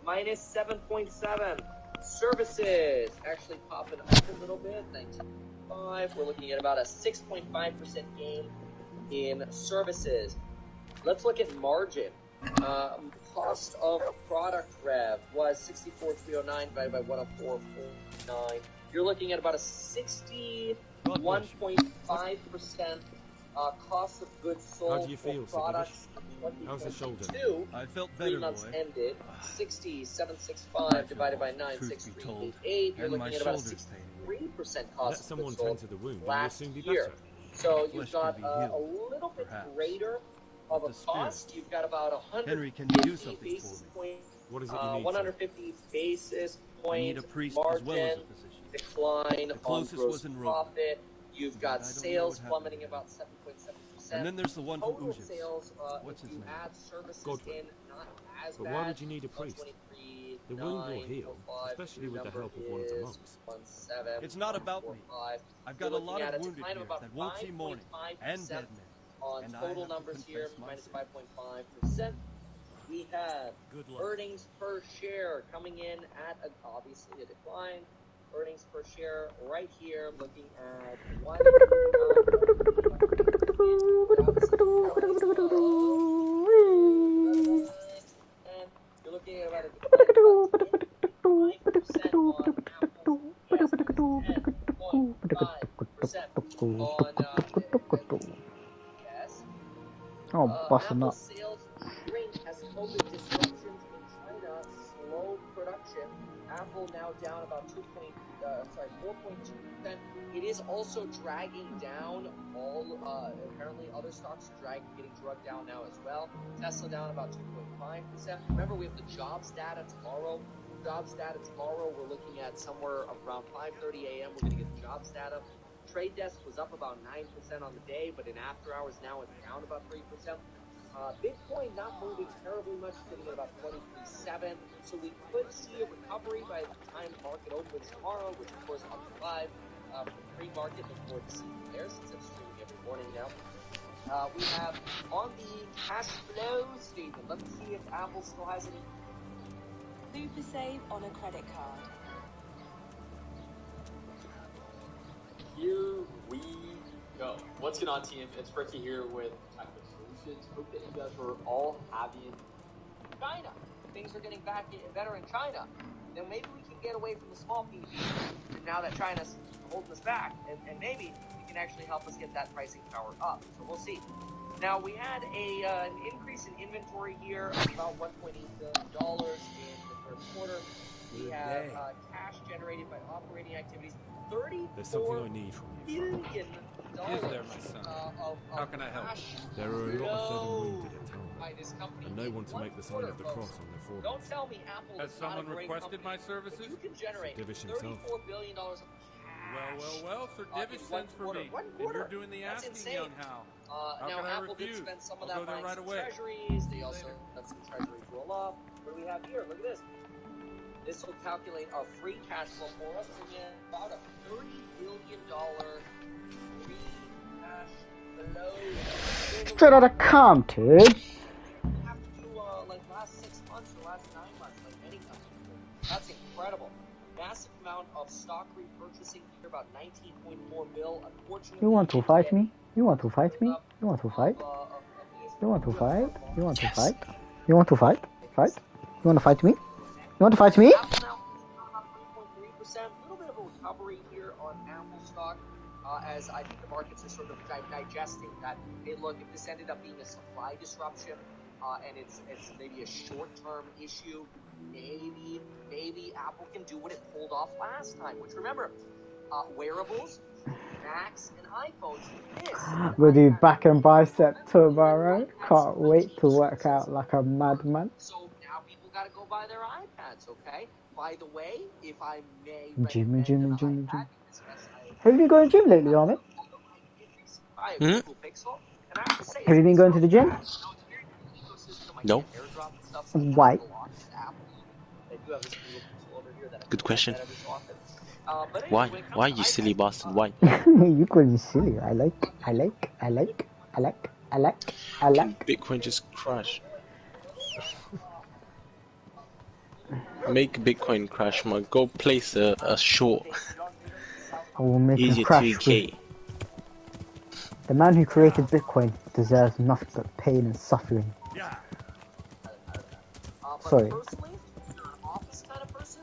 Minus 7.7. Services actually popping up a little bit. 19.5. We're looking at about a 6.5% gain in services. Let's look at margin. Cost of product rev was 64,309 divided by 104.9. You're looking at about a 61.5% cost of goods sold How do you feel, for products. How's the shoulder? 2022, I felt 3 better, months boy. ended, 60,765 divided by 9, Truth be told, 6,388. You're and my looking at about a shoulder's pain. 63% Let cost of someone goods tend sold to the wound, and you'll last soon be year. better. So The you've flesh got can be a healed, little bit perhaps. greater of But a the spirit- cost. You've got about 150 Henry, can you do something basis for me? point, What is it you need, 150 basis I need point a priest margin as well as a physician. decline The on closest gross was in Rome. profit. You've And I got don't know sales what happened plummeting there. about 7.7%. And then there's the one from Total Ujis. sales, What's if his you name? add services Godwin. in, not as But bad. why would you need a priest? 123, The wound will 9, heal, 45, especially with the number help of one of the is monks. 17, It's not about me. 145. I've got a You're lot looking at of a wounded decline of here about that won't see morning, and 5.5% dead men. on And I total have to numbers here, confess my minus sin. 5.5%. We have Good luck. earnings per share coming in at obviously a decline. Earnings per share right here, looking at 1. And you're looking at about a decline of about 10% on Apple. Yes, 10.5% on yes. Oh, busting Apple up. sales shrink as COVID disruptions in China slow production. Apple now down about 4.2%. It is also dragging down all, apparently other stocks are getting drugged down now as well. Tesla down about 2.5%. Remember, we have the jobs data tomorrow. We're looking at somewhere around 5:30 a.m. We're going to get the jobs data. Trade desk was up about 9% on the day, but in after hours now it's down about 3%. Bitcoin not moving terribly much, sitting at about 23.7. So we could see a recovery by the time the market opens tomorrow, which of course I'll be live for the pre-market. Look forward to seeing you there since I'm streaming every morning now. We have on the cash flow statement. Let's see if Apple still has any. Super save on a credit card. Here we go. What's going on, team? It's Ricky here with Technical Solutions. Hope that you guys are all having China. Things are getting better in China. Then maybe we can get away from the small PDP now that China's holding us back. And maybe it can actually help us get that pricing power up. So we'll see. Now, we had an increase in inventory here of about $1.8 billion in the third quarter. We have cash generated by operating activities, There's something $34 I need from you. billion. Is there, my son? How can I help? There are a lot of dead and wounded at by Talbot, this company and no in one to make the sign of the quarter, cross on their Don't foreheads. tell me Apple Has is not a someone great requested company. my services? If you can generate Divish himself. $34 billion of cash. Well, Sir Divish in sends for one me. quarter. And you're doing the That's asking, insane. young Hal. How Now, can I Apple did refuse? spend some of I'll that go there buying right some away. treasuries. They See you also later. let some treasuries roll off. What do we have here? Look at this. This will calculate our free cash flow for us. Bring in about a $30 billion free cash flow. Straight out of Compton. We have to do like last 6 months or last 9 months, like any company. That's incredible. Massive amount of stock repurchasing here, about 19.4 bill. Unfortunately, You want to fight me? You want to fight me? You want to fight? You want to fight? You want to fight? You want to fight? Fight? You want to fight me? You want to fight me? Apple now about 3.3%. A little bit of a recovery here on Apple stock, as I think the markets are sort of digesting that. Hey, look, if this ended up being a supply disruption, and it's maybe a short-term issue, maybe Apple can do what it pulled off last time. Which, remember, wearables Macs, and iPhones. This We'll do back and bicep tomorrow. Can't wait to work out like a madman. So now people got to go buy their iPads, okay? By the way, if I may Jimmy, recommend Jimmy, an Jimmy, iPad, Jimmy. because yes, Have you been going to the gym lately, Ahmed? buy a Hmm? Google Pixel, and I have to say, Have you been going to the gym? ecosystem. I No. can't airdrop and stuff, so I Why? a lot with Apple. I do have this Google Pixel over here that I Good can look question. at every so often. But anyway, Why? when it comes Why to you iPads, silly bastard? Why? You call me silly. I like. Can Bitcoin just crash? Make Bitcoin crash, man. Go place a short. I will make him Here's your crash with 2K. the man who created Bitcoin deserves nothing but pain and suffering. but Sorry. personally, if you're an office kind of person,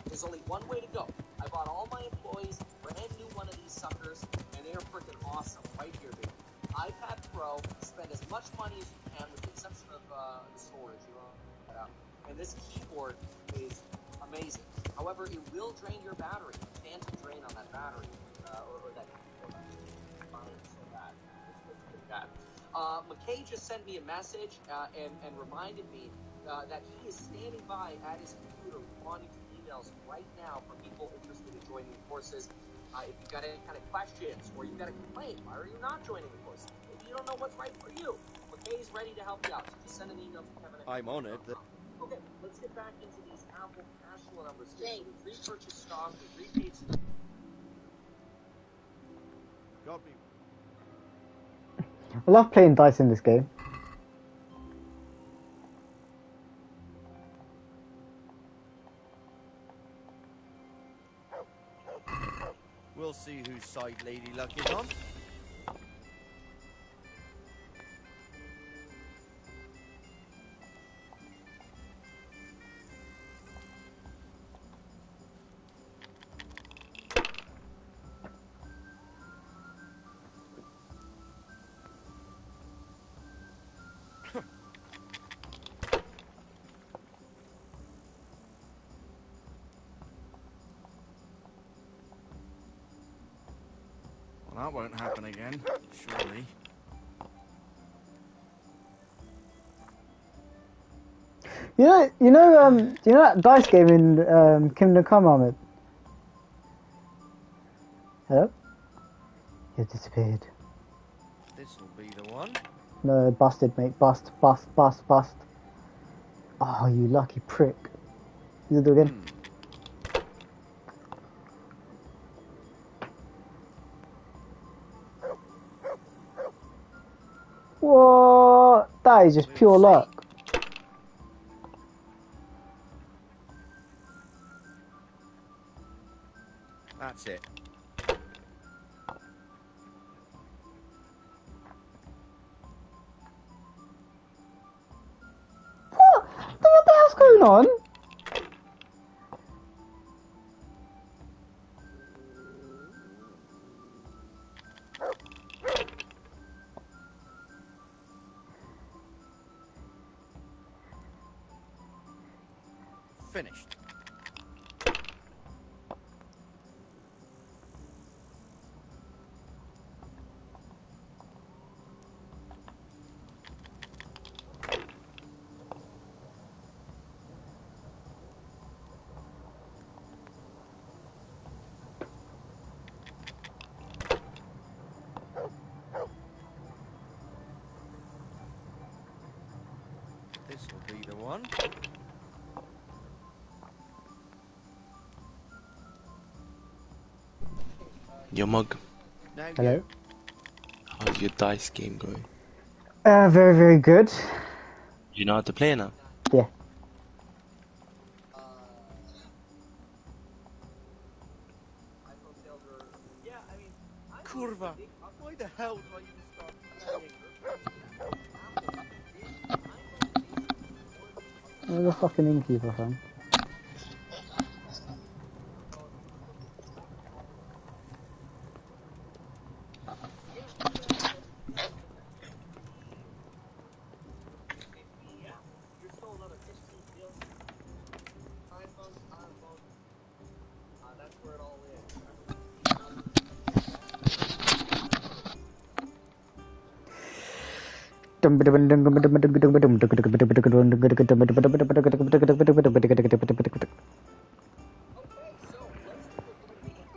there's only one way to go. I bought all my employees a brand new one of these suckers, and they are freaking awesome right here, dude. iPad Pro, spend as much money as you can with the exception of the storage. You know, and this keyboard is amazing. However, it will drain your battery. Phantom drain on that battery, or that keyboard. So bad. It's pretty bad. McKay just sent me a message and reminded me that he is standing by at his computer responding to emails right now for people interested in joining the courses. If you've got any kind of questions or you've got a complaint, why are you not joining the course? Maybe you don't know what's right for you. McKay is ready to help you out. So just send an email to Kevin. I'm on it. Okay, let's get back into these Apple cash flow numbers here. So we've repurchased stock, we've repaid some. Got me. I love playing dice in this game. We'll see whose side Lady Luck is on. Well, that won't happen again, surely. Do you know that dice game in Kingdom Come, Ahmed? Hello? You disappeared. This'll be the one. No, busted, mate. Bust. Oh, you lucky prick. You do it again. What? That is just pure luck. That's it. What the hell's going on? Finished. This'll be the one. Your mug. Now Hello? you. How's your dice game going? Very, very good. You know how to play now? Yeah. Curva. Why the hell do I even start playing? Where's the fucking innkeeper from?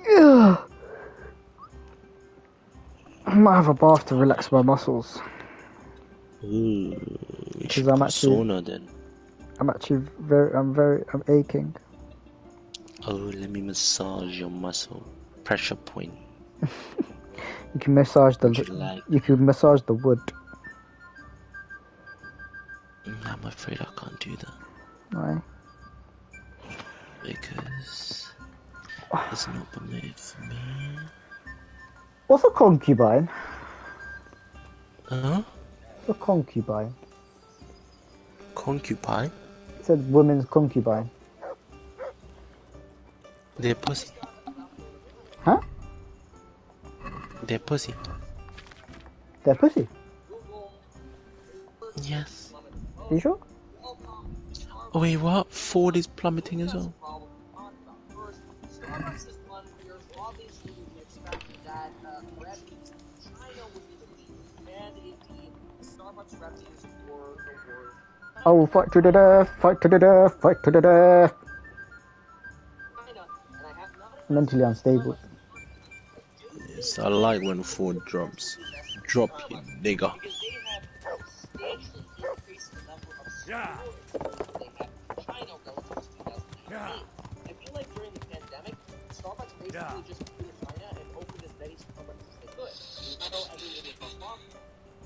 Yeah. I might have a bath to relax my muscles. Ooh, you Because should I'm put actually, sauna then. I'm aching. Oh, let me massage your muscle. Pressure point. You can massage Would you like? you can massage the wood. I'm afraid I can't do that. Why? Because it's not permitted for me. What's a concubine? Huh? What's a concubine? Concubine? It said women's concubine. They're pussy. Huh? They're pussy. They're pussy. Yes. Are you sure? Oh wait, what? Ford is plummeting as well. Oh, fight to the death, fight to the death, fight to the death. Mentally unstable. Yes, I like when Ford drops. Drop you, nigga. Yeah. Yeah. I feel like during the pandemic, Starbucks basically just flew to China and opened as many Starbucks as they could. Even though everyone was unlocking.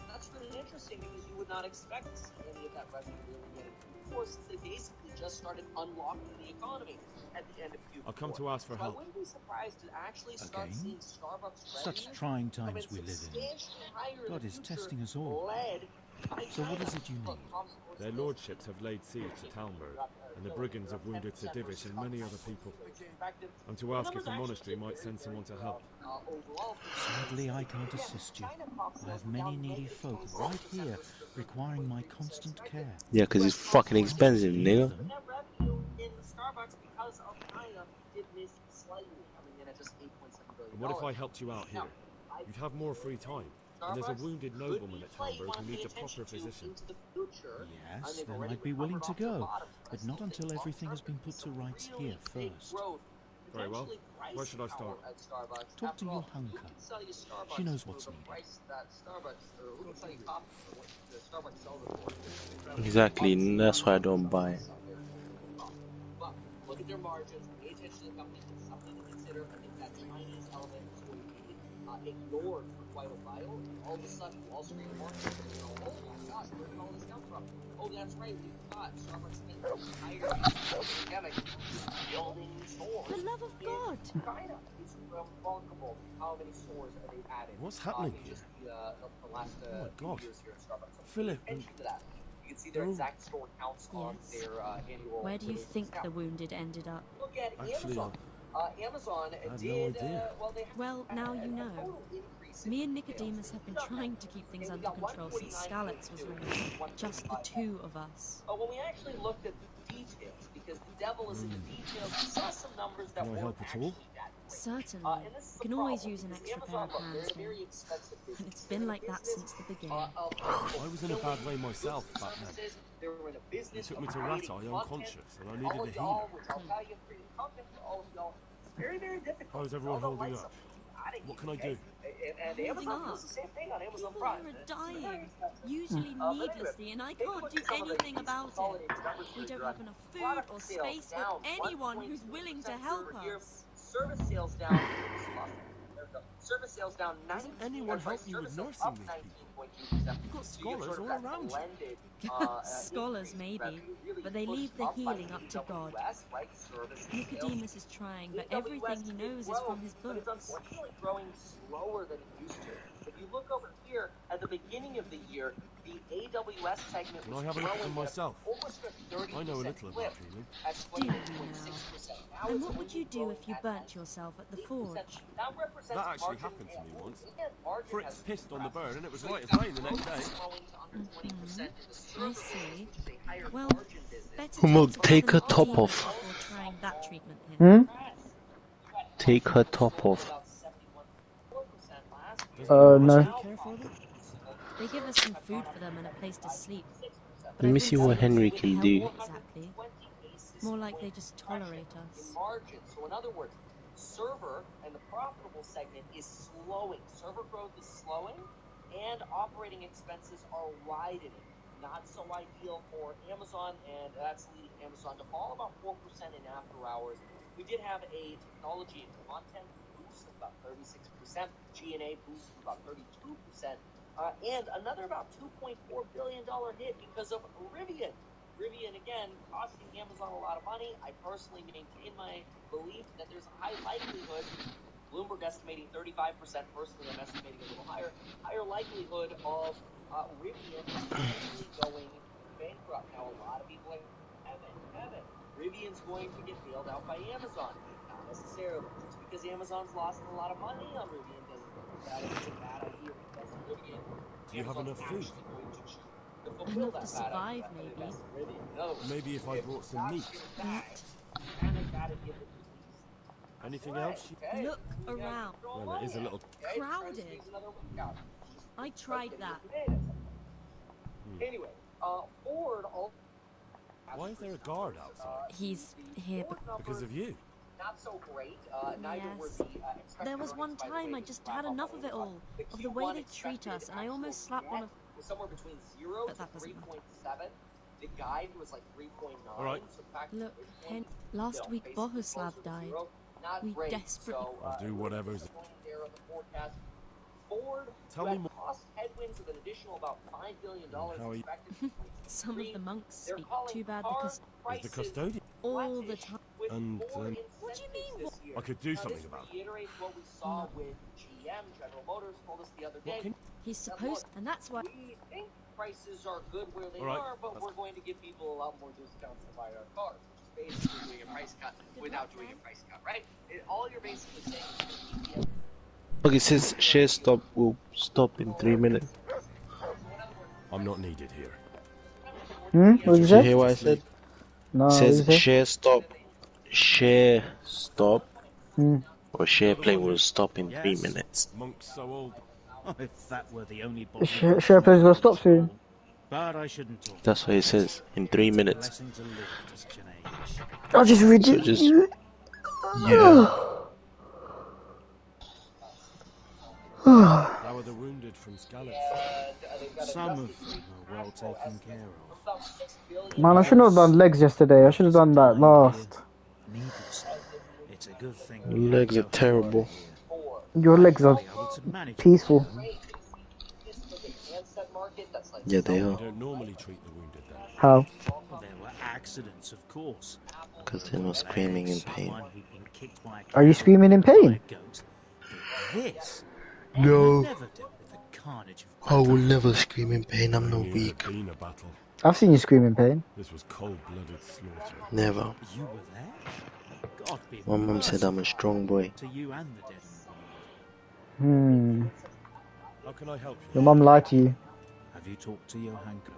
That's really interesting because you would not expect to see any of that revenue really get into Q4 since they basically just started unlocking the economy at the end of Q4. I'll come to ask for So I help. wouldn't be surprised to actually start seeing Starbucks Such revenue trying come in times we live in. substantially higher in God the is future, testing us all. led by So what China. is it you Look, need? Tom's source Their is lordships have laid siege to Talmberg, and the brigands have wounded Sir Divish and many other people. I'm to ask if the monastery might send someone to help. Sadly, I can't assist you. I have many needy folk right here, requiring my constant care. Yeah, because it's fucking expensive, nigga. Net revenue in Starbucks because of China did miss slightly, coming in at just $8.7 billion. And what if I helped you out here? You'd have more free time. And there's a wounded nobleman at Talmberg who needs a proper physician. Yes, then I'd be willing to go, but not until everything has been put to rights here first. Very well. Where should I start? Talk to your hunker. She knows what's needed. Exactly, and that's why I don't buy it. Look at their margins, pay attention to the company, it's something to consider. I think that Chinese element is going to be ignored for quite a while. All of a sudden, Wall Street markets are going to go, oh my gosh, where did all this come from? Oh, that's right, we forgot. Starbucks spent the entire pandemic building stores. For the love of God! China is remarkable how many stores they've added. What's happening in just the last Oh my God. few years here at Starbucks. Philip, Attention to that. You can see their exact store counts on their annual. Where do you think the wounded ended up? Look at Actually, Amazon. Amazon I had did. no idea. Well, now you know. Me and Nicodemus have been trying to keep things under control since Skalitz was raised. Just the two of us. But when we actually looked at the details, because the devil is in the details, we saw some numbers that Can I weren't help at all? Certainly. You can always use an extra pair of hands here. And it's been like that since the beginning. I was in a bad way myself back then. They took me to Rat Eye unconscious, and I needed a healer. Very, very difficult. How is everyone holding up? What can I do? And Amazon does the same thing on Amazon People Prime. here are dying, usually needlessly, and I can't do anything about it. We don't have enough food or space for anyone who's willing to help us. Service sales down. Service sales down 19. Doesn't anyone help you with nursing these people? You've got scholars all around you. Scholars, maybe, but they leave the healing up to God. Nicodemus is trying, but everything he knows is from his books. It's unfortunately growing slower than it used to. If you look over here, at the beginning of the year, the AWS segment Can was I have a look at them growing myself? almost a 30% I know a little about healing. at Do you 28.6%. now? And what would you do if you burnt yourself at the forge? That actually happened to me once. Fritz pissed on the burn and it was right as rain the next day. I see. Well, better Come on, to take her than top Nicodemus off. before trying that treatment here. Take her top off. Does No. the monastery care for them? They give us some food for them and a place to sleep. But Let I me wouldn't see what say Henry they can help do. exactly. More like they just tolerate us. Margin. So in other words, server and the profitable segment is slowing. Server growth is slowing, and operating expenses are widening. Not so ideal for Amazon, and that's leading Amazon to fall about 4% in after hours. We did have a technology and content boost of about 36%, G&A boost of about 32%, and another about $2.4 billion hit because of Rivian. Rivian, again, costing Amazon a lot of money. I personally maintain my belief that there's a high likelihood, Bloomberg estimating 35%, personally I'm estimating a little higher likelihood of Rivian potentially going bankrupt. Now, a lot of people are like, Evan, Rivian's going to get bailed out by Amazon. Not necessarily. Just because Amazon's lost a lot of money on Rivian doesn't mean that it's a bad idea because of Rivian. Do you have enough food? Enough to survive, maybe. Maybe if I brought some meat. That. Anything else? Look around. Well, it is a little crowded. I tried that. Anyway, Ford. Why is there a guard outside? He's here because of you. Not so great. Yes. There was one time I just had enough of it all, of the way they treat us, and I almost slapped one of. Somewhere between 0 but to that doesn't 3.7. The guide was like 3.9. All right. So back Look, last week Bohuslav died. We desperately. I'll do whatever's. Ford Tell me more. Cost headwinds of an additional about $5 billion. How are you? Some of the monks speak too bad because Is the custodian all the time. and What do you mean? I could do something about it. What we saw with GM, General Motors told us the other day. He's supposed, and that's why. We think prices are good where they right. are, but we're going to give people a lot more discounts to buy our cars, which is basically doing a price cut without doing a price cut, right? All you're basically saying is Look, it says share stop will stop in 3 minutes. I'm not needed here. What did you Did you say? hear what I said? No, It what did says you say? share stop, Hmm. or share play will stop in 3 minutes. Monks so old. Oh, if that were the only Share play's gonna stop soon. But I shouldn't talk. That's what it says, in 3 minutes. Blessing to live at this age. I'll just read So it. just, yeah. How are the wounded from Skalitz? Some of them are well taken care of. Man, I shouldn't have done legs yesterday. I should have done that last. Needlessly, it's a good thing. Legs are terrible. Your legs are peaceful. Yeah, they are. We don't normally treat the wounded then. How? There were accidents, of course. Because they're not screaming in pain. Are you screaming in pain? This No. never dealt with the carnage of I will never scream in pain, I'm not weak. Been a battle. I've seen you scream in pain. This was cold-blooded slaughter. Never. You were there? God be My mum said I'm a strong boy. to you and the dead in the world. How can I help you? Your mum lied to you. Have you talked to Johanka?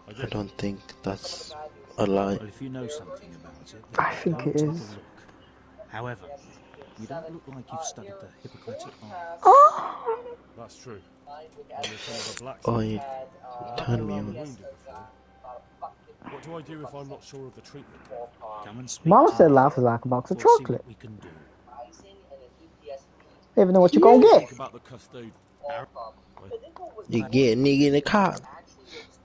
I don't think that's a lie. Well, if you know something about it, I think come it take a is. look. However, you don't look like you've studied the Hippocratic Oath. Oh! That's true. I'm the son of a blacksmith. Oh, you I've turned been me around the on. wounded before. What do I do if I'm not sure of the treatment? Come and speak Mama to said me. life is like a box of We'll see chocolate. what we can do. You even know what you're gonna get. Think about the custode. You get a nigga in the car.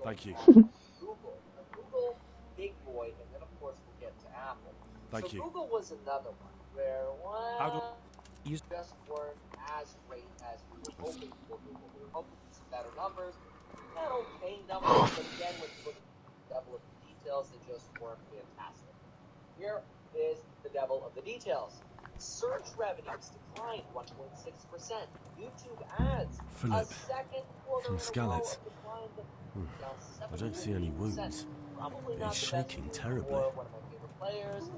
Thank you. Google, big boy, and then of course we'll get to Apple. Thank so you. Google was another one where you just weren't as great as we were hoping for Google. We were hoping for some better numbers, not okay numbers, but again, when you look at the devil of the details, they just weren't fantastic. Here is the devil of the details. Search revenues declined 1.6%. YouTube ads, Philip, a second quarter from in a row Skalitz. of decline, down I don't see any 7%. wounds. Probably He's not the shaking best terribly. for one of my favorite players, the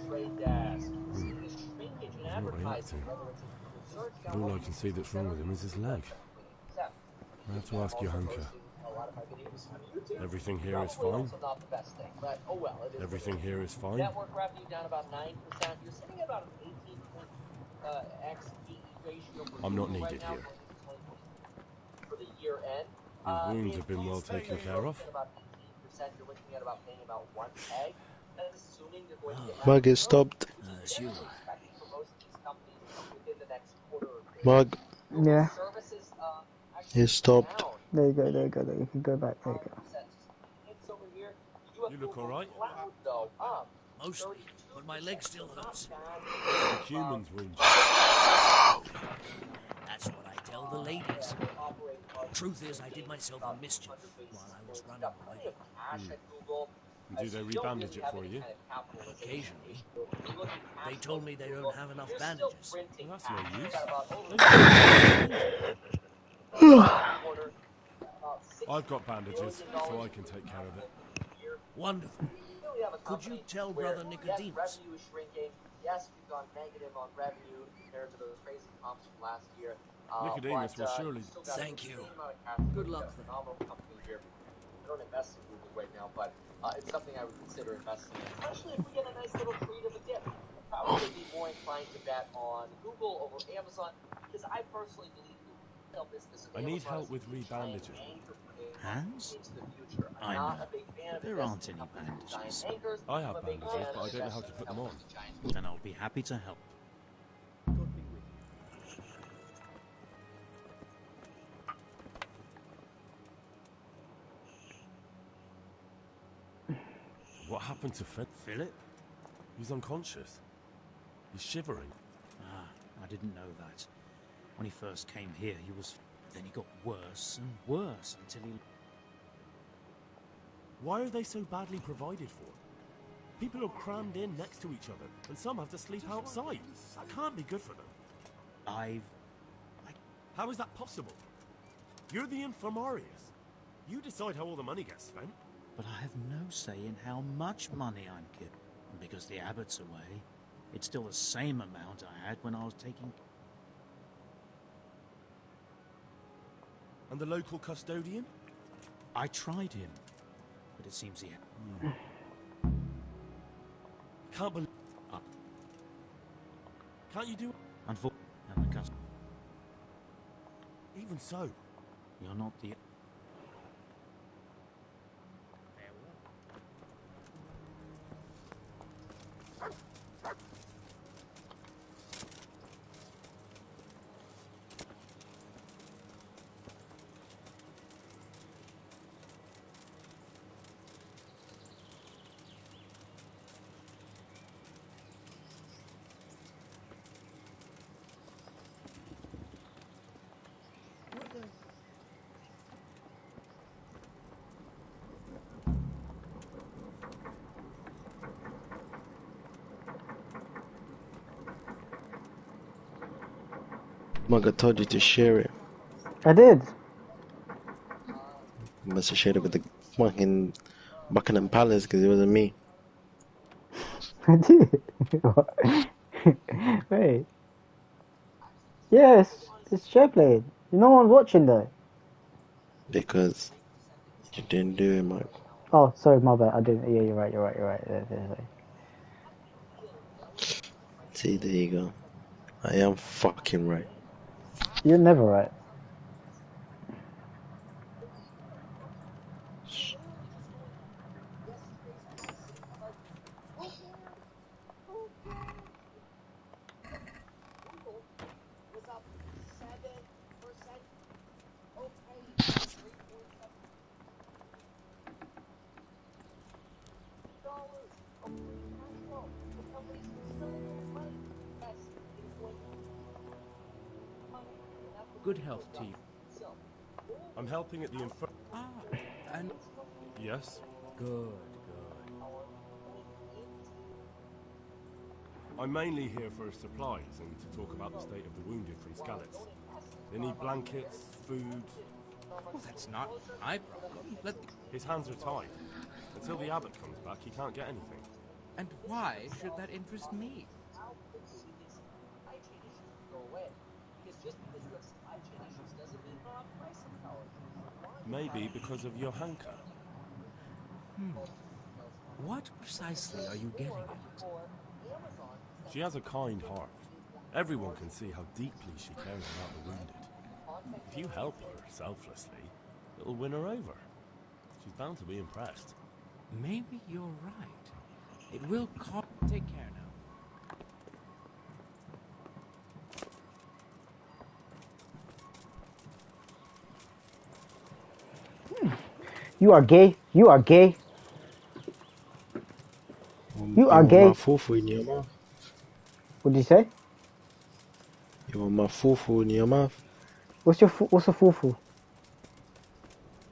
Trade Desk. We're seeing a shrinkage in He's not advertising, reacting. whether it's in Google search. But all I can see that's wrong with him is his leg. I have to ask Johanka. Everything here is fine? Not the best thing, but oh well, it is. Everything here is fine? Network revenue down about 9%. You're sitting at about an 18x PE ratio. I'm not needed here. For for the year end. His wounds have been well taken care of. About 18%, you're looking at about paying about 1 peg. That's assuming you're going to get Mug is stopped. expecting for most of these companies within the next quarter or two. Mug Yeah. Services is stopped. There you go, there you go, there you can go back, there you go. You look alright? Mostly, but my leg still hurts. The humans wound you. That's what I tell the ladies. Truth is, I did myself a mischief while I was running away. Do they rebandage it for you? Occasionally. They told me they don't have enough bandages. Well, that's no use. I've got bandages, so I can take care of it. Wonderful. Could you tell Brother Nicodemus? Revenue is shrinking. Yes, we've gone negative on revenue compared to those crazy comps from last year. Nicodemus will surely... Thank you. Good luck then. Phenomenal company here. I don't invest in Google right now, but it's something I would consider investing in, especially if we get a nice little treat of a dip. I'd probably be more inclined to bet on Google over Amazon, because I personally believe Google business. I need help with rebandaging. Hands? I know, but there aren't any bandages. I have bandages, but I don't know how to put them on. Then I'll be happy to help. What happened to Philip? He's unconscious. He's shivering. Ah, I didn't know that. When he first came here, he was... Then he got worse and worse until he... Why are they so badly provided for? People are crammed in next to each other, and some have to sleep outside. That can't be good for them. How is that possible? You're the infirmarius. You decide how all the money gets spent. But I have no say in how much money I'm given. And because the abbot's away, it's still the same amount I had when I was taking... And the local custodian? I tried him, but it seems he had... Can't believe... Can't you do... Unfortunately, and the custodian... Even so. You're not the... Mug, I told you to share it. I did. You must have shared it with the fucking Buckingham Palace because it wasn't me. I did. Wait. Yes, it's SharePlay. No one's watching though. Because you didn't do it, Mug. Oh, sorry, my bad. I didn't. Yeah, you're right. Yeah. See, there you go. I am fucking right. You're never right. Good health to you. I'm helping at the And... Yes? Good. I'm mainly here for supplies and to talk about the state of the wounded from Skalitz. They need blankets, food... Well, that's not my problem. His hands are tied. Until the abbot comes back, he can't get anything. And why should that interest me? Maybe because of Johanka. What precisely are you getting at? She has a kind heart. Everyone can see how deeply she cares about the wounded. If you help her selflessly, it'll win her over. She's bound to be impressed. Maybe you're right. It will cost. Take care now. You are gay. You are gay. You are want gay. my fufu in your mouth? What did you say? You want my fufu in your mouth? What's a fufu?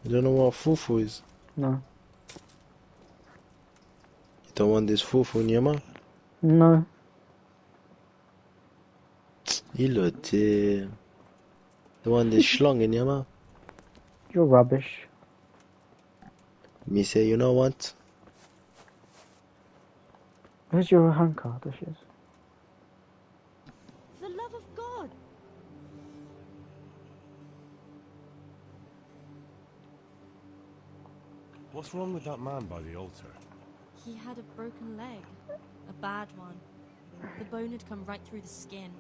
You don't know what fufu is? No. You don't want this fufu in your mouth? No. Il a dit. You want this schlong in your mouth? You're rubbish. Me say, you know what? Where's your handcar, dishes? For the love of God! What's wrong with that man by the altar? He had a broken leg. A bad one. The bone had come right through the skin.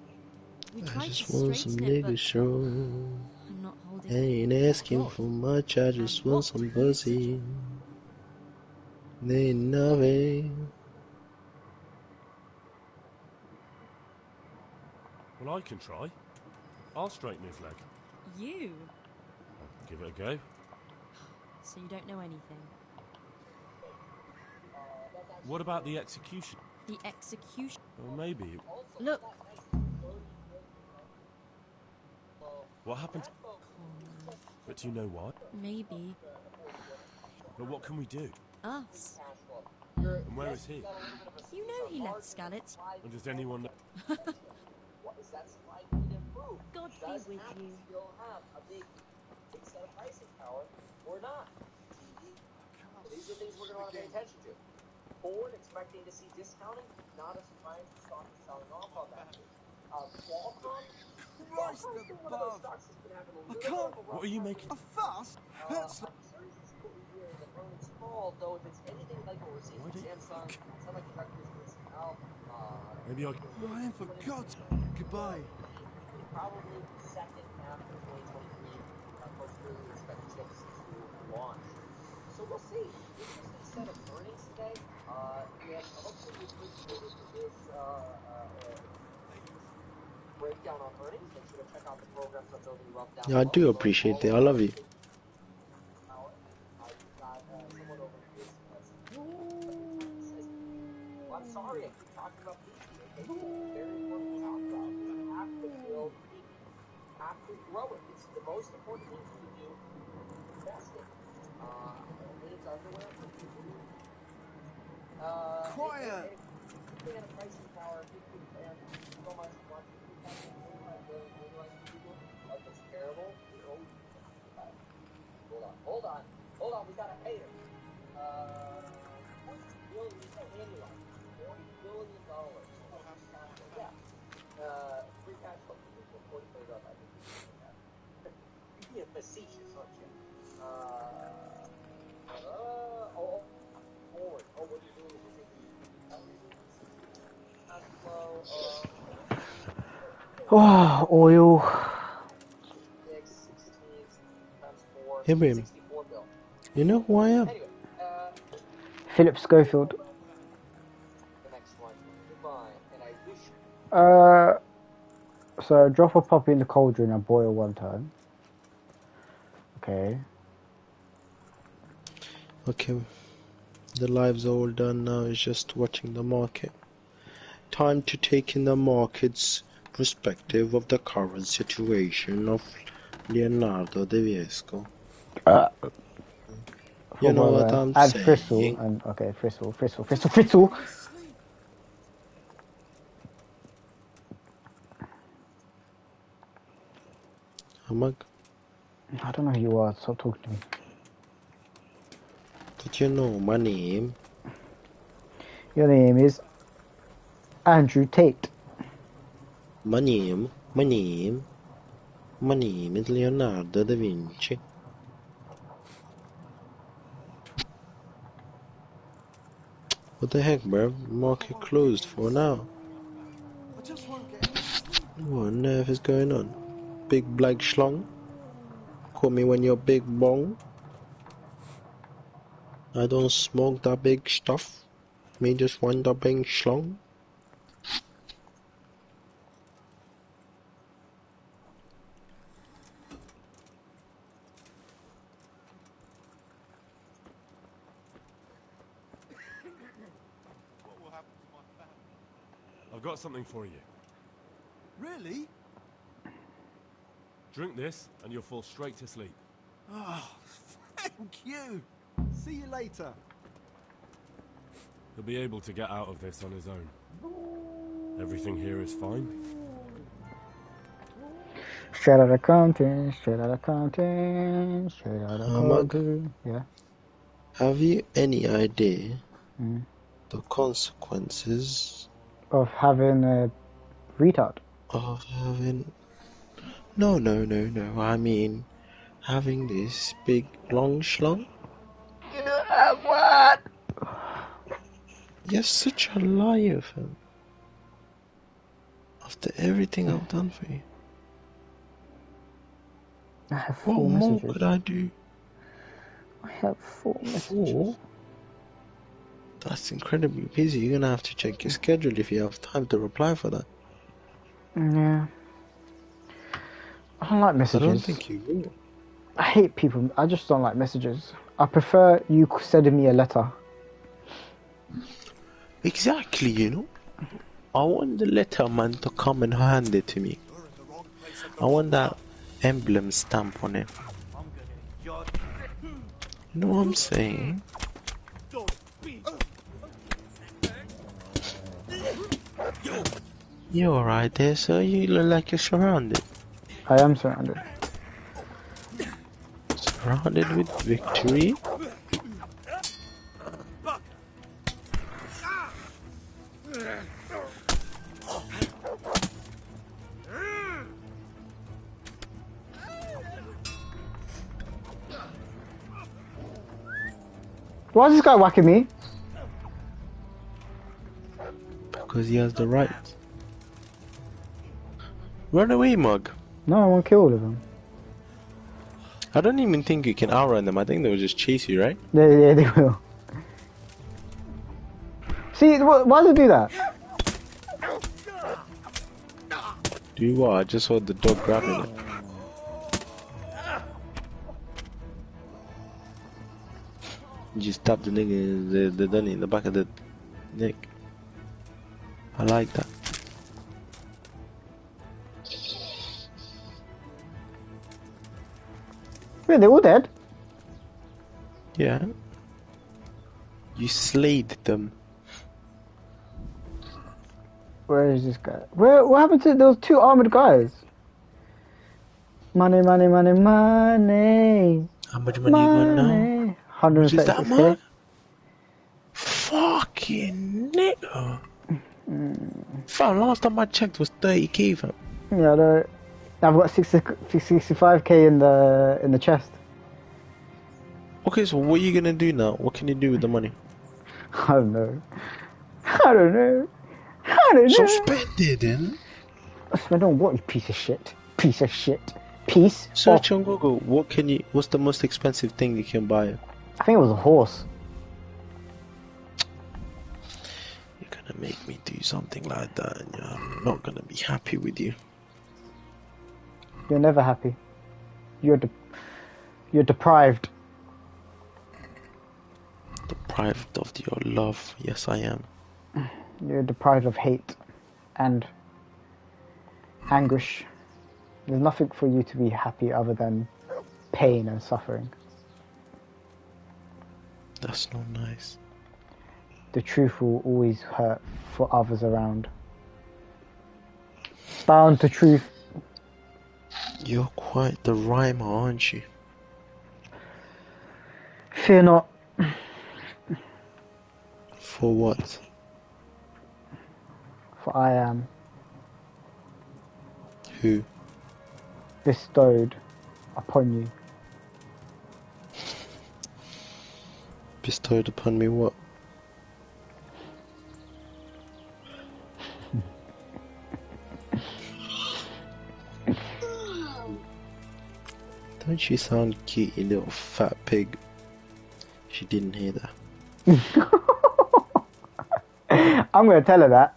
We I tried just to want some straighten it, but nigga show. I'm not holding I ain't asking for much, I just want some pussy. Ain't nothing. Well, I can try. I'll straighten his leg. You? I'll give it a go. So you don't know anything. What about the execution? The execution? Well, maybe. Look! What happened? But do you know what? Maybe. But what can we do? Us. And where is he? You know he left Skalitz. And does anyone know? God be with you. Still have a big set of pricing power or not. These are things we're going to want to pay attention to. Ford expecting to see discounting, not a surprise. The stock is selling off on that. Qualcomm. Christ above! I can't. What are you making? A fuss? I'm curious to see what we hear in the earnings call, though. If it's anything like what we're seeing from Samsung, semiconductors, personnel, maybe I'll. Ryan, for God's goodbye. Probably second half of 2023. Folks really expect the Chip 6 to launch. So we'll see. Interesting set of earnings today. And hopefully you appreciated this breakdown on earnings. Make sure to check out the programs I'm building you up down Yeah, I do appreciate it. I love you. I'm sorry, I keep talking about PC. Okay, it's very important to talk about. You have to build PC. You have to grow it. It's the most important thing you can do. Invest it. Needs underwear. Quiet. Looking at a pricing power, and so much watching 45 billion annualized people. That's terrible. Hold on. We got a hater. 40 billion annualized. $40 billion. Yeah. Free cash flow. 40 billion. I think you're being facetious, aren't you? Forward. What you're doing is you're taking cash flow. Oil. 16 times 4. Ibrahim, 64 bill. you know who I am? Anyway, Philip Schofield. the next one. Goodbye. And I wish. So drop a puppy in the cauldron and boil one time. Okay. Okay. The lives are all done now. It's just watching the market. Time to take in the market's perspective of the current situation of Leonardo da Viesco. You know what I'm Add saying? Fristle and okay, Fristle. Hamag? I don't know who you are. Stop talking to me. But you know my name. Your name is Andrew Tate. My name is Leonardo da Vinci. What the heck, bro? Market closed for now. I just won't get any sleep. What on earth is going on? Big black schlong? put me when you're big bong. I don't smoke that big stuff. Me just want the big schlong. I've got something for you. Really? Drink this, and you'll fall straight to sleep. Oh, thank you. See you later. He'll be able to get out of this on his own. Everything here is fine. Straight out of Compton, straight out of Compton, straight out of Mug, Compton. Yeah. have you any idea the consequences Of having a retard. of having... No. I mean, having this big long schlong? What? You're such a liar, fam. After everything I've done for you. I have What 4 more messages. could I do? I have 4 messages. That's incredibly busy. You're gonna have to check your schedule if you have time to reply for that. Yeah. I don't like messages. I don't think you will. I hate people. I just don't like messages. I prefer you sending me a letter. Exactly, you know. I want the letter man to come and hand it to me. I want that emblem stamp on it. You know what I'm saying? You alright there, sir? You look like you're surrounded. I am surrounded. Surrounded with victory? Why is this guy whacking me? Because he has the right. Run away, mug. No, I won't kill all of them. I don't even think you can outrun them. I think they'll just chase you, right? Yeah, they will. See, why do they do that? Do what? I just saw the dog grabbing it. You just stab the nigga, the dunny in the back of the neck. I like that. Wait, they're all dead? Yeah. You slayed them. Where is this guy? What happened to those 2 armored guys? Money. How much money you want now? 136k. Fucking nigga. Fam, last time I checked was 30k, fam. Yeah, I've got 65k in the chest. Okay, so what are you gonna do now? What can you do with the money? I don't know. So spend it then. Spend on what, you piece of shit? Piece of shit. Piece. Search on Google. What's the most expensive thing you can buy? I think it was a horse. You're gonna make me do something like that, and I'm not gonna be happy with you. You're never happy. You're deprived. Deprived of your love. Yes, I am. You're deprived of hate and anguish. There's nothing for you to be happy other than pain and suffering. That's not nice. The truth will always hurt for others around. Bound to truth. You're quite the rhymer, aren't you? Fear not. For what? For I am Who? bestowed upon you. Bestowed upon me what? Don't you sound cute, you little fat pig? She didn't hear that. I'm gonna tell her that.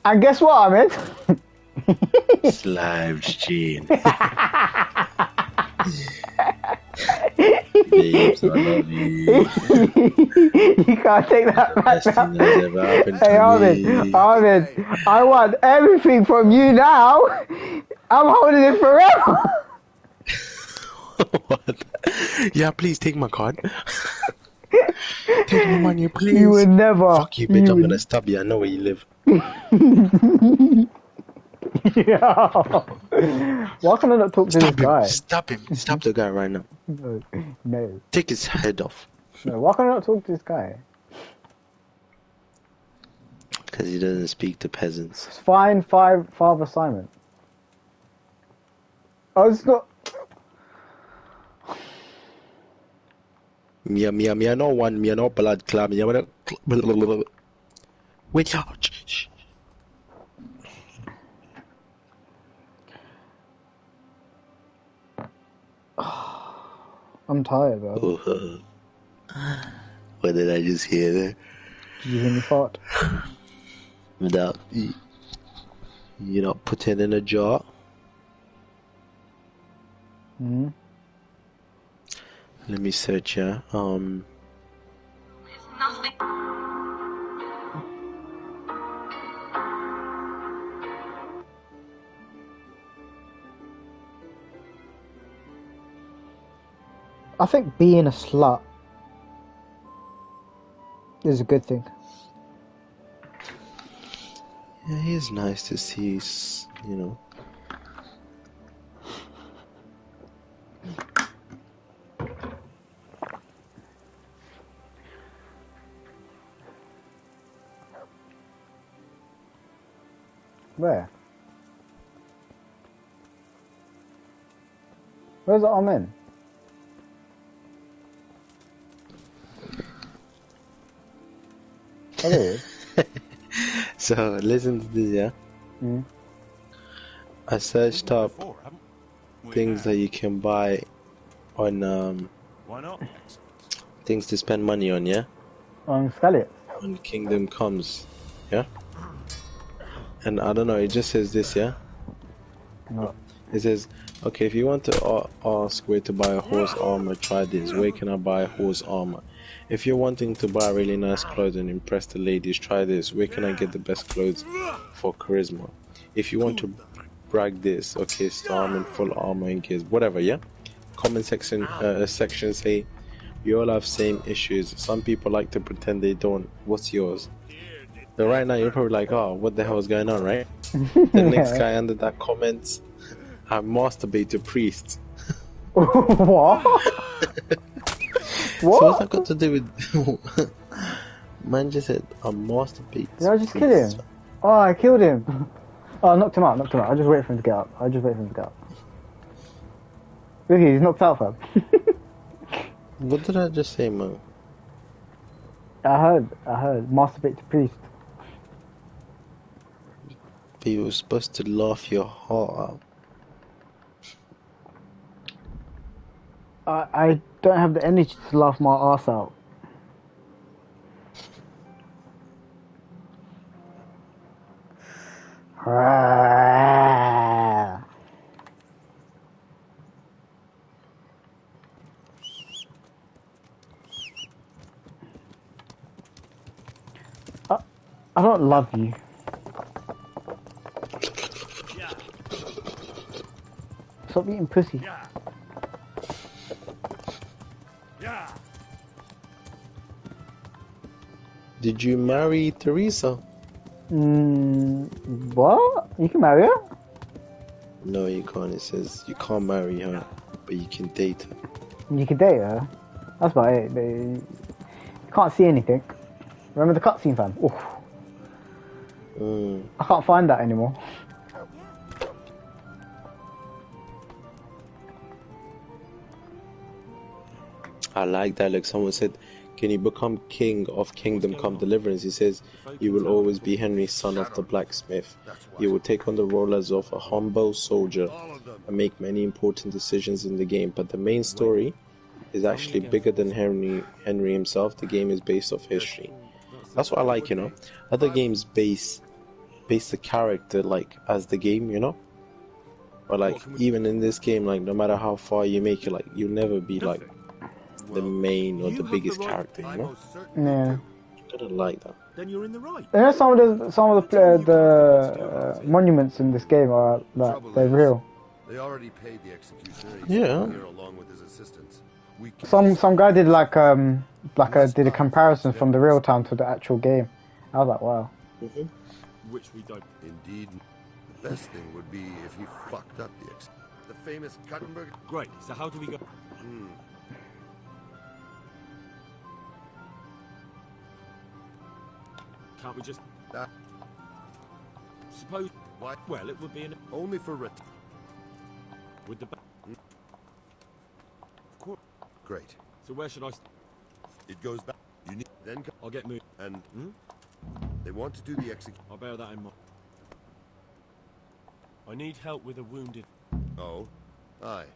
And guess what, Ahmed? Slaves, Gene. Babes, I love you. You can't take that back now. Thing that's ever happened Hey, to Ahmed, me. Ahmed, I want everything from you now. I'm holding it forever. What? Yeah, please take my card. Take my money, please. You would never. Fuck you, bitch. I'm gonna stab you. I know where you live. Yeah. Why can I not talk to this guy? Stop him. Stop the guy right now. No. Take his head off. No, why can I not talk to this guy? Because he doesn't speak to peasants. It's fine, Father Simon. Oh, it's not. Mia, no one, Mia, no blood club, Mia, wait out. Shh. I'm tired, bro. What did I just hear there? Did you hear me fart? Without, you know, put it in a jar. Hmm. Let me search, yeah. Nothing. I think being a slut is a good thing. Yeah, it is nice to see, you know. Where? Where's the Amen? Oh, there it is. So, listen to this, yeah? Mm. I searched up things that you can buy on, Why not? things to spend money on, yeah? On Scalliot. On Kingdom Comes, yeah? And I don't know, it just says this, yeah? No. It says, okay, if you want to ask where to buy a horse armor, try this. Where can I buy horse armor? If you're wanting to buy really nice clothes and impress the ladies, try this. Where can I get the best clothes for charisma? If you want to brag this, okay, storm in full armor and gears, whatever, yeah? Comment section say, we all have same issues. Some people like to pretend they don't. What's yours? So right now you're probably like, oh, what the hell is going on, right? The next guy under that comments, I masturbate to priests. What? So what's that got to do with... Man just said, I masturbate. Did I just kill him? Oh, I killed him. Oh, I knocked him out. I just waited for him to get up. Look, he's knocked out, fam. What did I just say, man? I heard. Masturbate to priest. But you were supposed to laugh your heart out. I don't have the energy to laugh my ass out. I don't love you. Stop eating pussy. Did you marry Teresa? What? You can marry her? No, you can't. It says you can't marry her, but you can date her. You can date her? That's about it. You can't see anything. Remember the cutscene, fam? Oof. I can't find that anymore. I like that. Like someone said, can you become king of Kingdom Come Deliverance? He says, you will always be Henry, son of the blacksmith. You will take on the role as of a humble soldier and make many important decisions in the game. But the main story is actually bigger than Henry himself. The game is based off history. That's what I like, you know. Other games base the character like as the game, you know. But like even in this game, like no matter how far you make it, like you'll never be like the main or the biggest character, you know. Yeah. I don't like that. Then you're in the right. You know, some of the monuments in this game are like they're real. They already paid the executioner. Yeah. Here along with his assistants. Some guy did did a comparison from the real time to the actual game. I was like, wow. Which we don't. Indeed. The best thing would be if he fucked up the famous Kuttenberg. Great. So how do we go? Can't we just suppose? What? Well, it would be an only for with the. Great. So where should I? It goes back. You need then. I'll get moved. And they want to do the execution. I'll bear that in mind. I need help with a wounded. Oh, aye.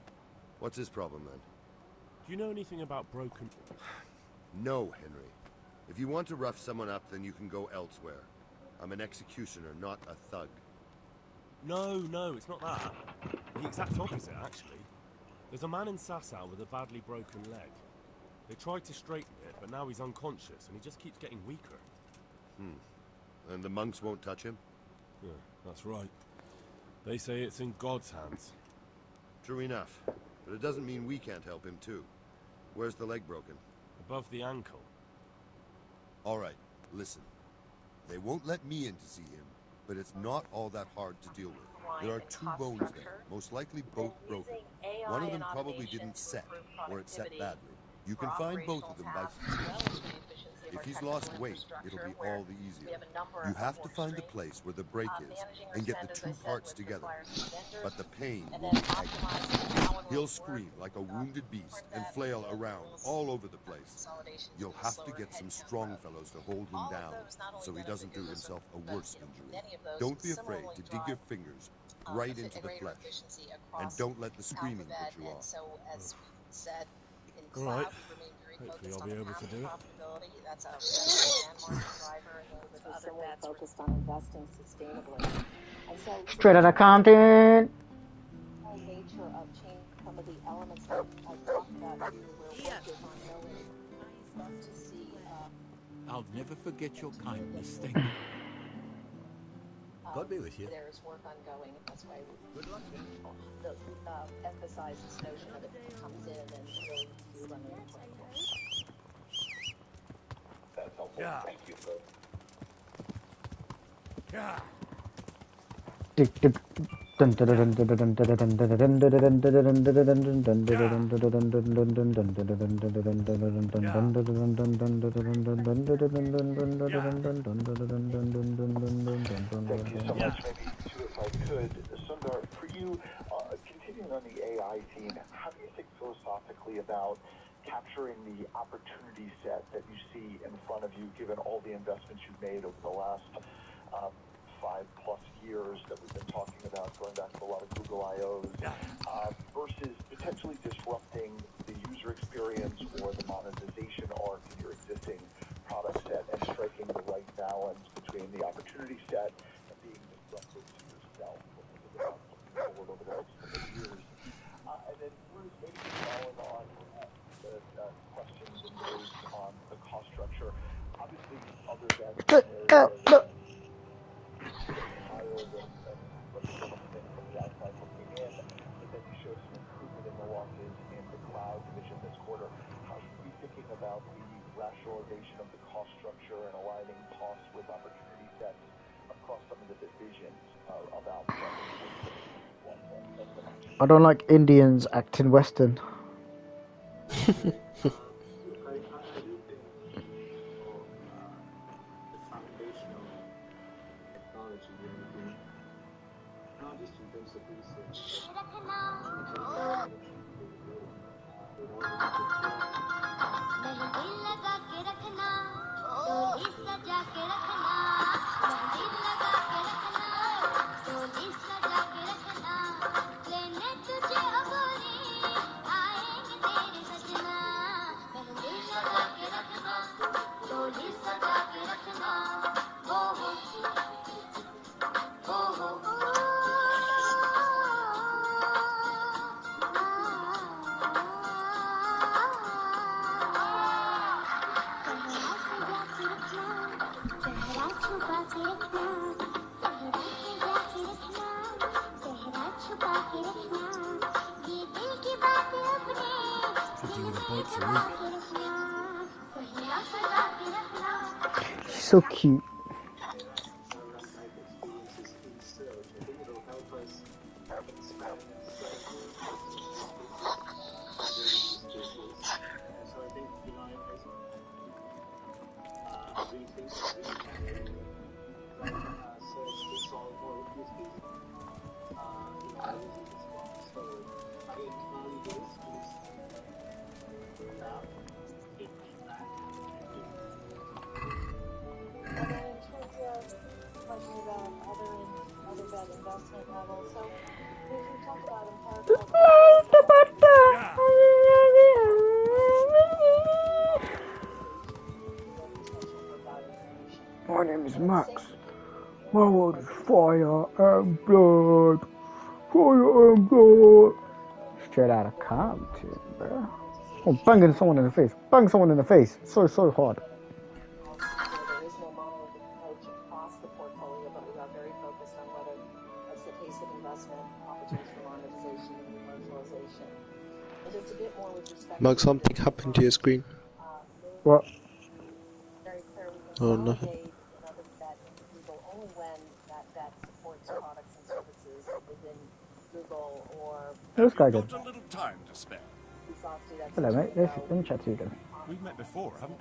What's his problem then? Do you know anything about broken? No, Henry. If you want to rough someone up, then you can go elsewhere. I'm an executioner, not a thug. No, it's not that. The exact opposite, actually. There's a man in Sasau with a badly broken leg. They tried to straighten it, but now he's unconscious, and he just keeps getting weaker. And the monks won't touch him? Yeah, that's right. They say it's in God's hands. True enough. But it doesn't mean we can't help him, too. Where's the leg broken? Above the ankle. All right, listen. They won't let me in to see him, but it's not all that hard to deal with. There are 2 bones there, most likely both broken. One of them probably didn't set, or it set badly. You can find both of them by feeling. If he's lost weight, it'll be all the easier. You have to find the place where the break is and get the 2 parts together. But the pain will be agony. He'll scream like a wounded beast and flail around all over the place. You'll have to get some strong fellows to hold him down so he doesn't do himself a worse injury. Don't be afraid to dig your fingers right into the flesh. And don't let the screaming put you off. All right. Hopefully I'll be able to do it. Focused on investing sustainably. And so Straight out of Compton. nature of change some of the elements that I talked about here where work is ongoing. Start to see I'll never forget your kindness. Thank you. God be with you. There's work ongoing, and that's why we emphasize this notion that it comes in and then really do run the That's helpful. Yeah. Thank you, sir. Yeah. Thank you so much. Maybe two, if I could. Sundar, for you, continuing on the AI theme, how do you think philosophically about capturing the opportunity set that you see in front of you, given all the investments you've made over the last 5+ years that we've been talking about, going back to a lot of Google I/Os, versus potentially disrupting the user experience or the monetization arc in your existing product set and striking the right balance between the opportunity set and being disruptive to yourself forward over the next couple of years. And then Bruce, maybe following on the questions and those on the cost structure. Obviously, other than higher than what some of think from the outside looking in, but then you showed some improvement in the losses in the cloud division this quarter. How should we be thinking about the rationalization of the cost structure and aligning costs with opportunity sets across some of the divisions about I don't like Indians acting Western. Not just in terms of research. In order to She's so cute. My name is Max. My world is fire and blood. Fire and blood. Straight out of Compton, bro. Oh, banging someone in the face. Bang someone in the face. So hard. There is no monolithic approach across the portfolio, but we are very focused on whether it's the pace of investment, opportunities for monetization and commercialization. And just a bit more with respect Mug, something happened to your screen. What? Very clear we can Oh, nothing. validate another bet into Google only when that bet supports products and services within Google or... This guy again. Got a little time to spare. Hello, mate. Let me chat to you again. We've met before, haven't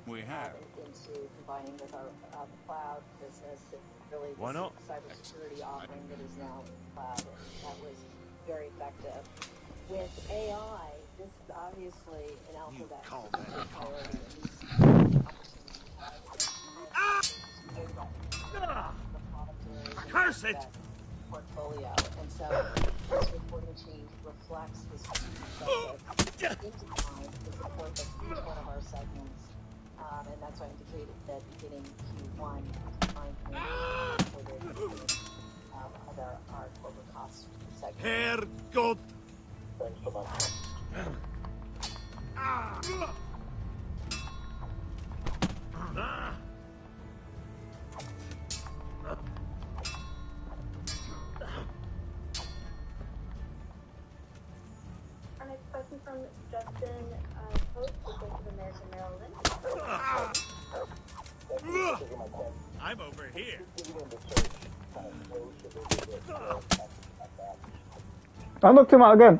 we? We have. Into combining with our cloud business, really Why not? cybersecurity offering that is now in the cloud, and that was very effective. With AI, this is obviously an alpha that is priority, and these Curse it! Portfolio, and so this reporting change reflects this focus into time to support each one of our segments, and that's why I indicated that beginning Q1 time for the of our corporate cost segment. Herr Gott! Thanks so much. Our next question from Justin Post with Bank of America Merrill Lynch. I'm over here. I knocked him out again.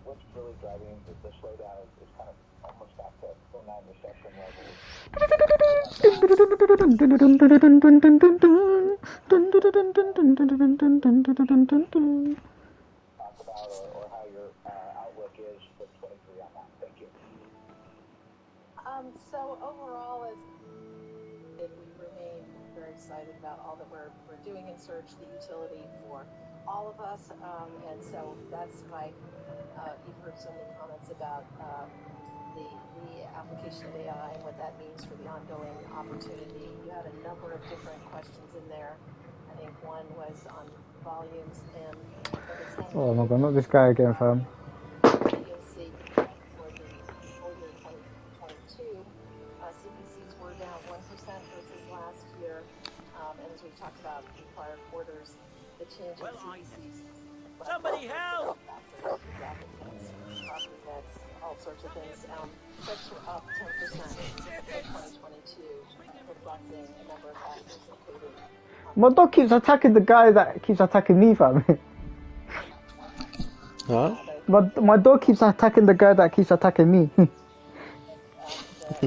What's really driving the slowdown is kind of almost back to 09 recession levels. Talk about or how your outlook is for 23 on that. Thank you. So overall, we remain very excited about all that we're doing in search, the utility for all of us, and so that's why you've heard so many comments about the application of AI and what that means for the ongoing opportunity. You had a number of different questions in there. I think one was on volumes and for the 10 Oh my god, not this guy again, fam. you'll see for the full year 2022, CPCs were down 1% versus last year, and as we've talked about in prior quarters, the change in CPCs. Somebody help! Property mix, all sorts of things. Checks were up 10% in 2022, reflecting a number of factors, including... My dog keeps attacking the guy that keeps attacking me, fam. Huh? My dog keeps attacking the guy that keeps attacking me. And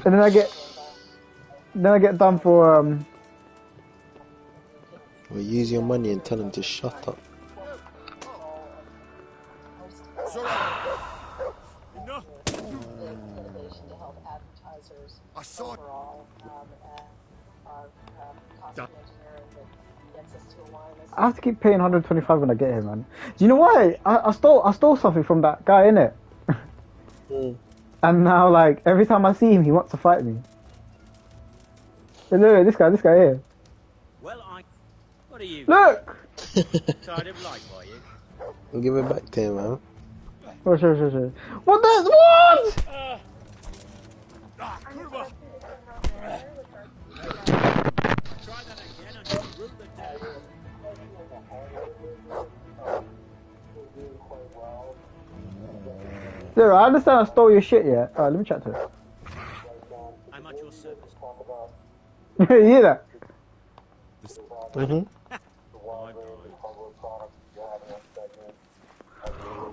then I get done for Well, use your money and tell him to shut up. Sorry. I saw it. overall, and our cost of engineering that gets us to align this. I have to keep paying 125 when I get here, man. Do you know why? I stole something from that guy, innit? And now, like, every time I see him, he wants to fight me. Hey, look, this guy here. Well, what are you? Look! Tired of life, are you? Give it back to him, man. Oh, sure. What the? What? Try that again and you'll rue the day. Dude, I understand I stole your shit, yeah? Alright, let me chat to him. I'm at your service. You hear that?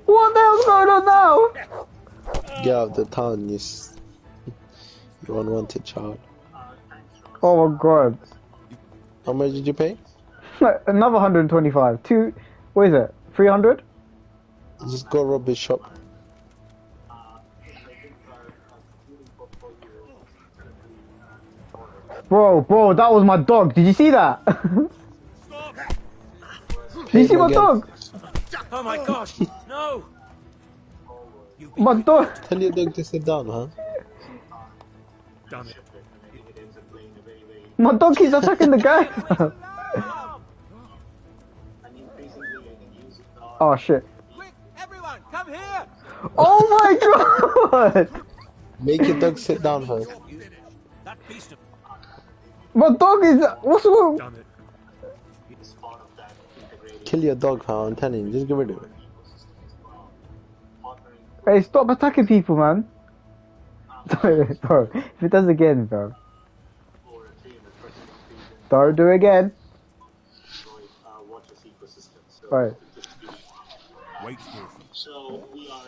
What the hell's going on now? Get out of the town, you unwanted child. Oh my god. How much did you pay? Another 125. What is it? 300? Just go rob his shop. Bro, that was my dog. Did you see that? Did you see my dog? Oh my god, no! My dog. Tell your dog to sit down, huh? Damn it. My dog keeps attacking the guy. Oh shit. Quick, everyone, come here! Oh my god! Make your dog sit down first. That beast of... My dog is... What's wrong? Damn it. Kill your dog, huh? I'm telling you, just get rid of it. Hey, stop attacking people, man. Bro, if it does again, bro. Don't do it again. Right. Wait here. So we are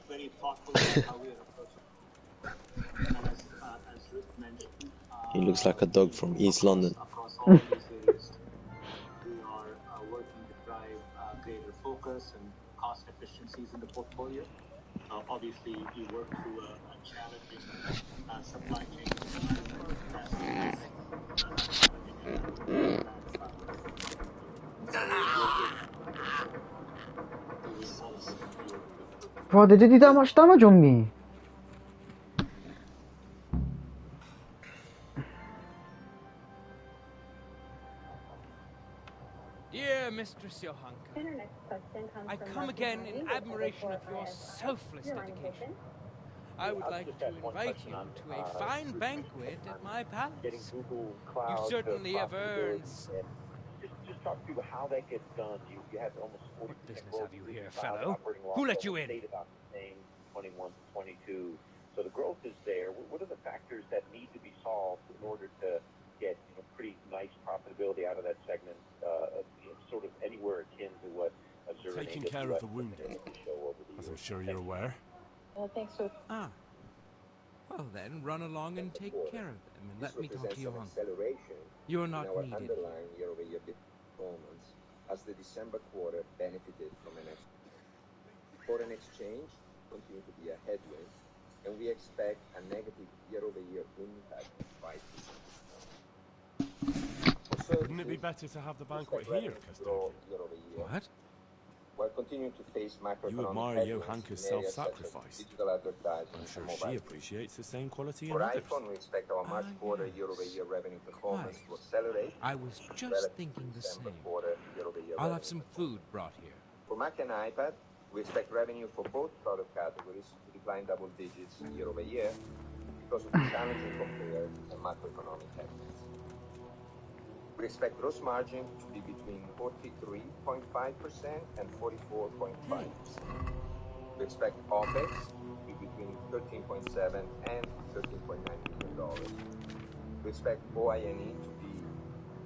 very thoughtful about how we are approaching. And as Rick mentioned, He looks like a dog from East London. across all these areas, we are working to drive greater focus and cost efficiencies in the portfolio. Obviously, you work through a challenging supply chain environment as challenging Bro, they did do that much damage on me. Dear Mistress Johanka, I come again in admiration of your selfless dedication. I would like to invite you to a fine banquet at my palace. You certainly have earned... Just talk through how that gets done. You had almost 40% What business have you here, fellow? Who let you in? About the same 21 to 22. So the growth is there. What are the factors that need to be solved in order to get pretty nice profitability out of that segment, sort of anywhere akin to what a Taking care of the wounded, as I'm sure you're aware. Thanks for... Ah. Well then, run along and take care of them, and let me talk to Johanka. You're not needed. Year-over-year performance as the December quarter benefited from an foreign exchange continue to be a headwind, and we expect a negative year-over-year impact of 5%. Wouldn't it be better to have the banquet here, Custodian? What? While continuing to face macroeconomic You admire headwinds Johanka's in areas such as self-sacrifice. digital advertising I'm sure and she mobile. appreciates the same quality in For others. iPhone, we expect our March quarter year-over-year revenue performance to accelerate. I was just relative to thinking the December same. quarter year-over-year I'll revenue have some food brought here. For Mac and iPad, we expect revenue for both product categories to decline double digits year-over-year because of the challenging compare and macroeconomic headwinds. We expect gross margin to be between 43.5% and 44.5%. We expect OPEX to be between $13.7 and $13.9 million. We expect OINE to be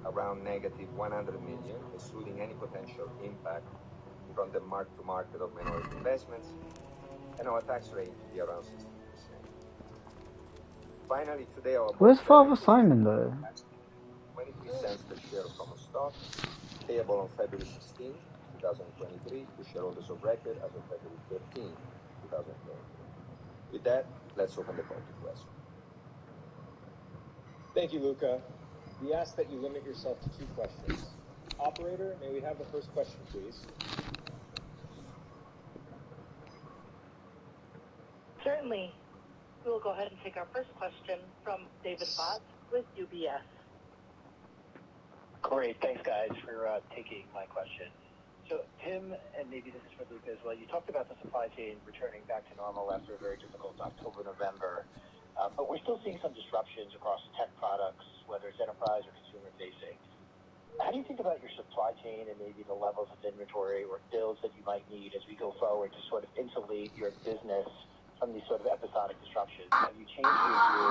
around negative $100 million, excluding any potential impact from the mark-to-market of minority investments, and our tax rate to be around 16%. Finally, today our Where's Father Simon though? 23 cents per share of common stock, payable on February 16, 2023, to shareholders of record as of February 13, 2023. With that, let's open the call to questions. Thank you, Luca. We ask that you limit yourself to 2 questions. Operator, may we have the first question, please? Certainly. We'll go ahead and take our first question from David Bott with UBS. Great. Thanks, guys, for taking my question. So, Tim, and maybe this is for Luca as well, you talked about the supply chain returning back to normal after a very difficult October, November. But we're still seeing some disruptions across tech products, whether it's enterprise or consumer-facing. How do you think about your supply chain and maybe the levels of inventory or builds that you might need as we go forward to sort of insulate your business from these sort of episodic disruptions? Have you changed your view?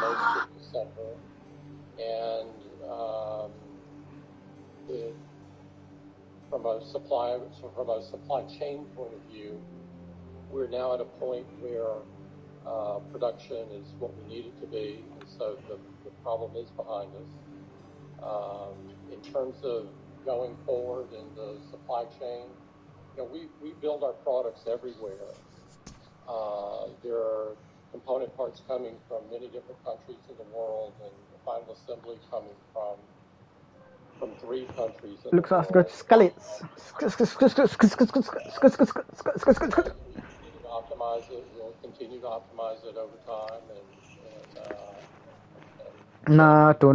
Most of December, and from a supply chain point of view, we're now at a point where production is what we need it to be, and so the problem is behind us. In terms of going forward in the supply chain, we build our products everywhere. There are component parts coming from many different countries in the world, and the final assembly coming from 3 countries in Looks the like I've world. got skeletons. Optimize it. We'll continue to optimize it over time, NATO.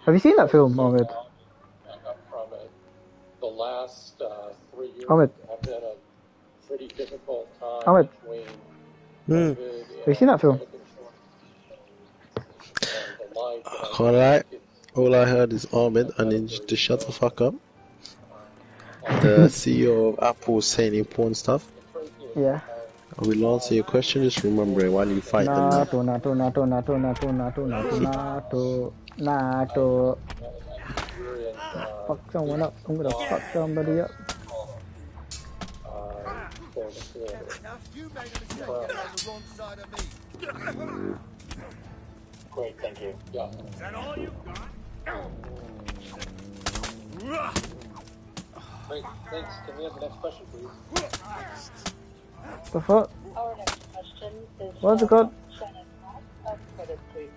Have you seen that film, Mohammed? Back up from it. The last 3 years Ahmed. have been a pretty difficult time Ahmed. between Hmm. COVID Have you seen that film? and the like. Alright. All I heard is Ahmed, and then just to shut the fuck up. The CEO of Apple saying important stuff. Yeah. I will answer your question, just remember it while you fight them now. NATO. Fuck someone up. I'm gonna fuck somebody up. You made a mistake getting on the wrong side of me. Great, thank you. Yeah. Is that all you got? Great, thanks. Can we have the next question, please? The fuck? Our next question is What's it called? Shannon Ross of Credit Suisse.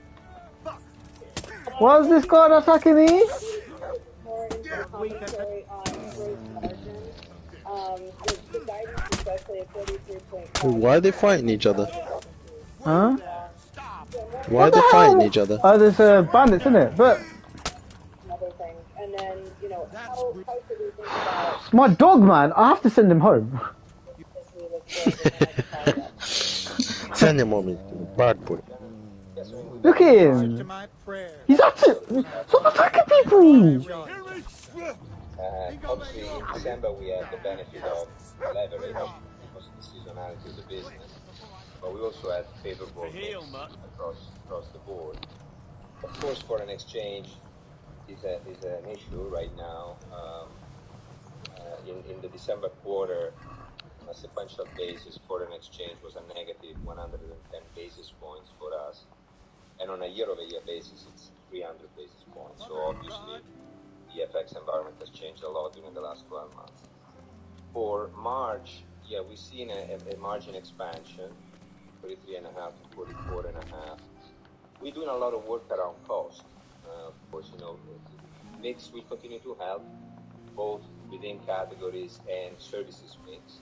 What's this called attacking me? More into commentary on gross margin. The guidance is roughly a 43.5. Why are they fighting each other? Huh? Why are they fighting each other? Oh, there's bandits, isn't it? But Other things. And then, how should we think about it's my dog, man. I have to send him home. Send him on me, bad boy. Look at him. He's actually stop attacking people. Obviously, in December we have the benefit of leverage because of the seasonality of the business, but we also had favorable mix across the board. Of course, foreign exchange is an issue right now. In the December quarter, on a sequential basis, foreign exchange was a negative 110 basis points for us, and on a year-over-year basis, it's 300 basis points. So obviously, the FX environment has changed a lot during the last 12 months. For March, we've seen a margin expansion, 43.5 to 44.5. We're doing a lot of work around cost. Of course, mix will continue to help, both within categories and services mix,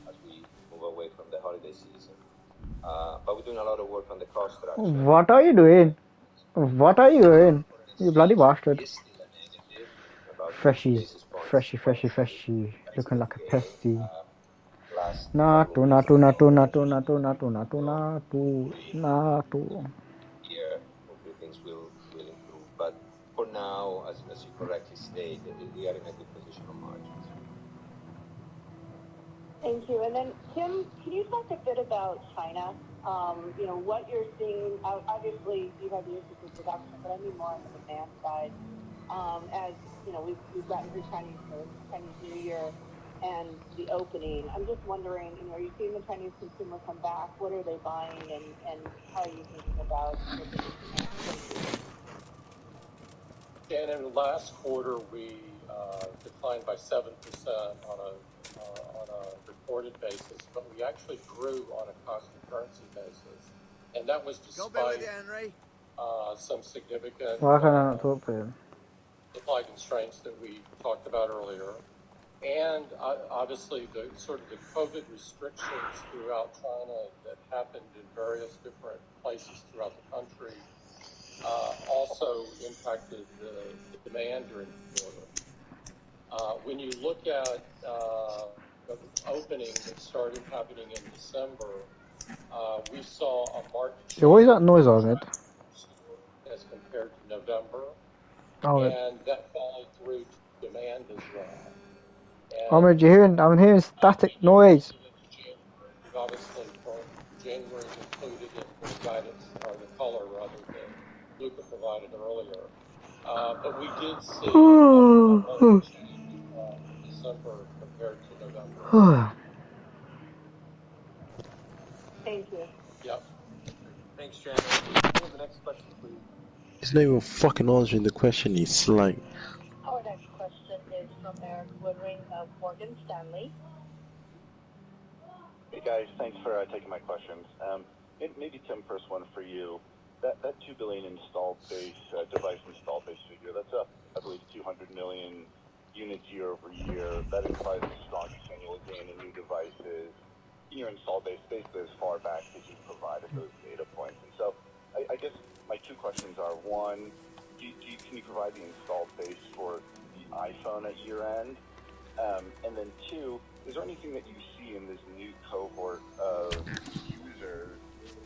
as we move away from the holiday season. But we're doing a lot of work on the cost structure. What are you doing? What are you doing? You bloody bastard. Freshy. Looking like a pesty. NATO. Here, hopefully things will improve. But for now, as you correctly stated, we are in a good position on margins. Thank you. And then, Tim, can you talk a bit about China? What you're seeing, obviously you have the issues with production, but I mean more on the demand side. As, we've gotten through Chinese New Year, and the opening. I'm just wondering, are you seeing the Chinese consumer come back? What are they buying, and how are you thinking about opening demand? Thank you. Shannon, last quarter we declined by 7% on a reported basis, but we actually grew on a constant currency basis, and that was despite some significant Why can I not talk to him? supply constraints that we talked about earlier, and obviously the sort of the COVID restrictions throughout China that happened in various different places throughout the country also impacted the demand during the quarter. When you look at the opening that started happening in December, we saw a marked change. Yo, what is that noise, Ahmed? As compared to November, Ahmed. and that followed through to demand as well. Ahmed, I'm hearing static noise. We've obviously, for January, is included in the guidance, or the color rather, that Luca provided earlier. But we did see a change in December compared to November. Thank you. Yep. Thanks, Shannon. Can we have the next question, please? He's not even fucking answering the question. He's like... Our next question is from Eric Woodring of Morgan Stanley. Hey guys, thanks for taking my questions. Maybe Tim, first one for you. That 2 billion installed base, device installed base figure, that's up, I believe, 200 million units year over year. That implies the strongest annual gain in new devices in your installed base, basically as far back as you've provided those data points. And so I guess my two questions are, one, can you provide the installed base for the iPhone at year end? And then two, is there anything that you see in this new cohort of users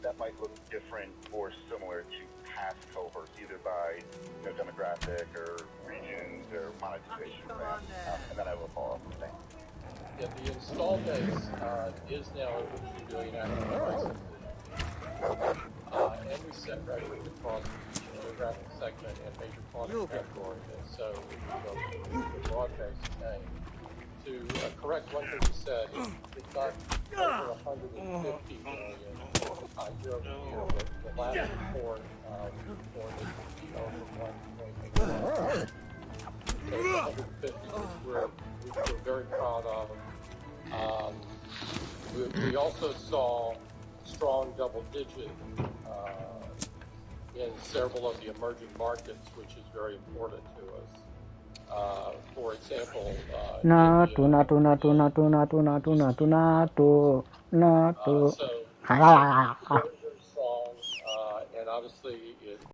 that might look different or similar to past cohorts, either by demographic or regions or monetization plans? And then I will follow up. Thanks. Yeah, the install base is now over 2 billion active devices. And we set records across each geographic segment and major product category. And so it's a broad-based gain. To correct one thing you said, it's not over 150 million year over year, but the last report we reported to be over 1.8. So it's 150, which we're very proud of. We also saw strong double-digit in several of the emerging markets, which is very important to us. For example, NATO. so very, very strong, and obviously it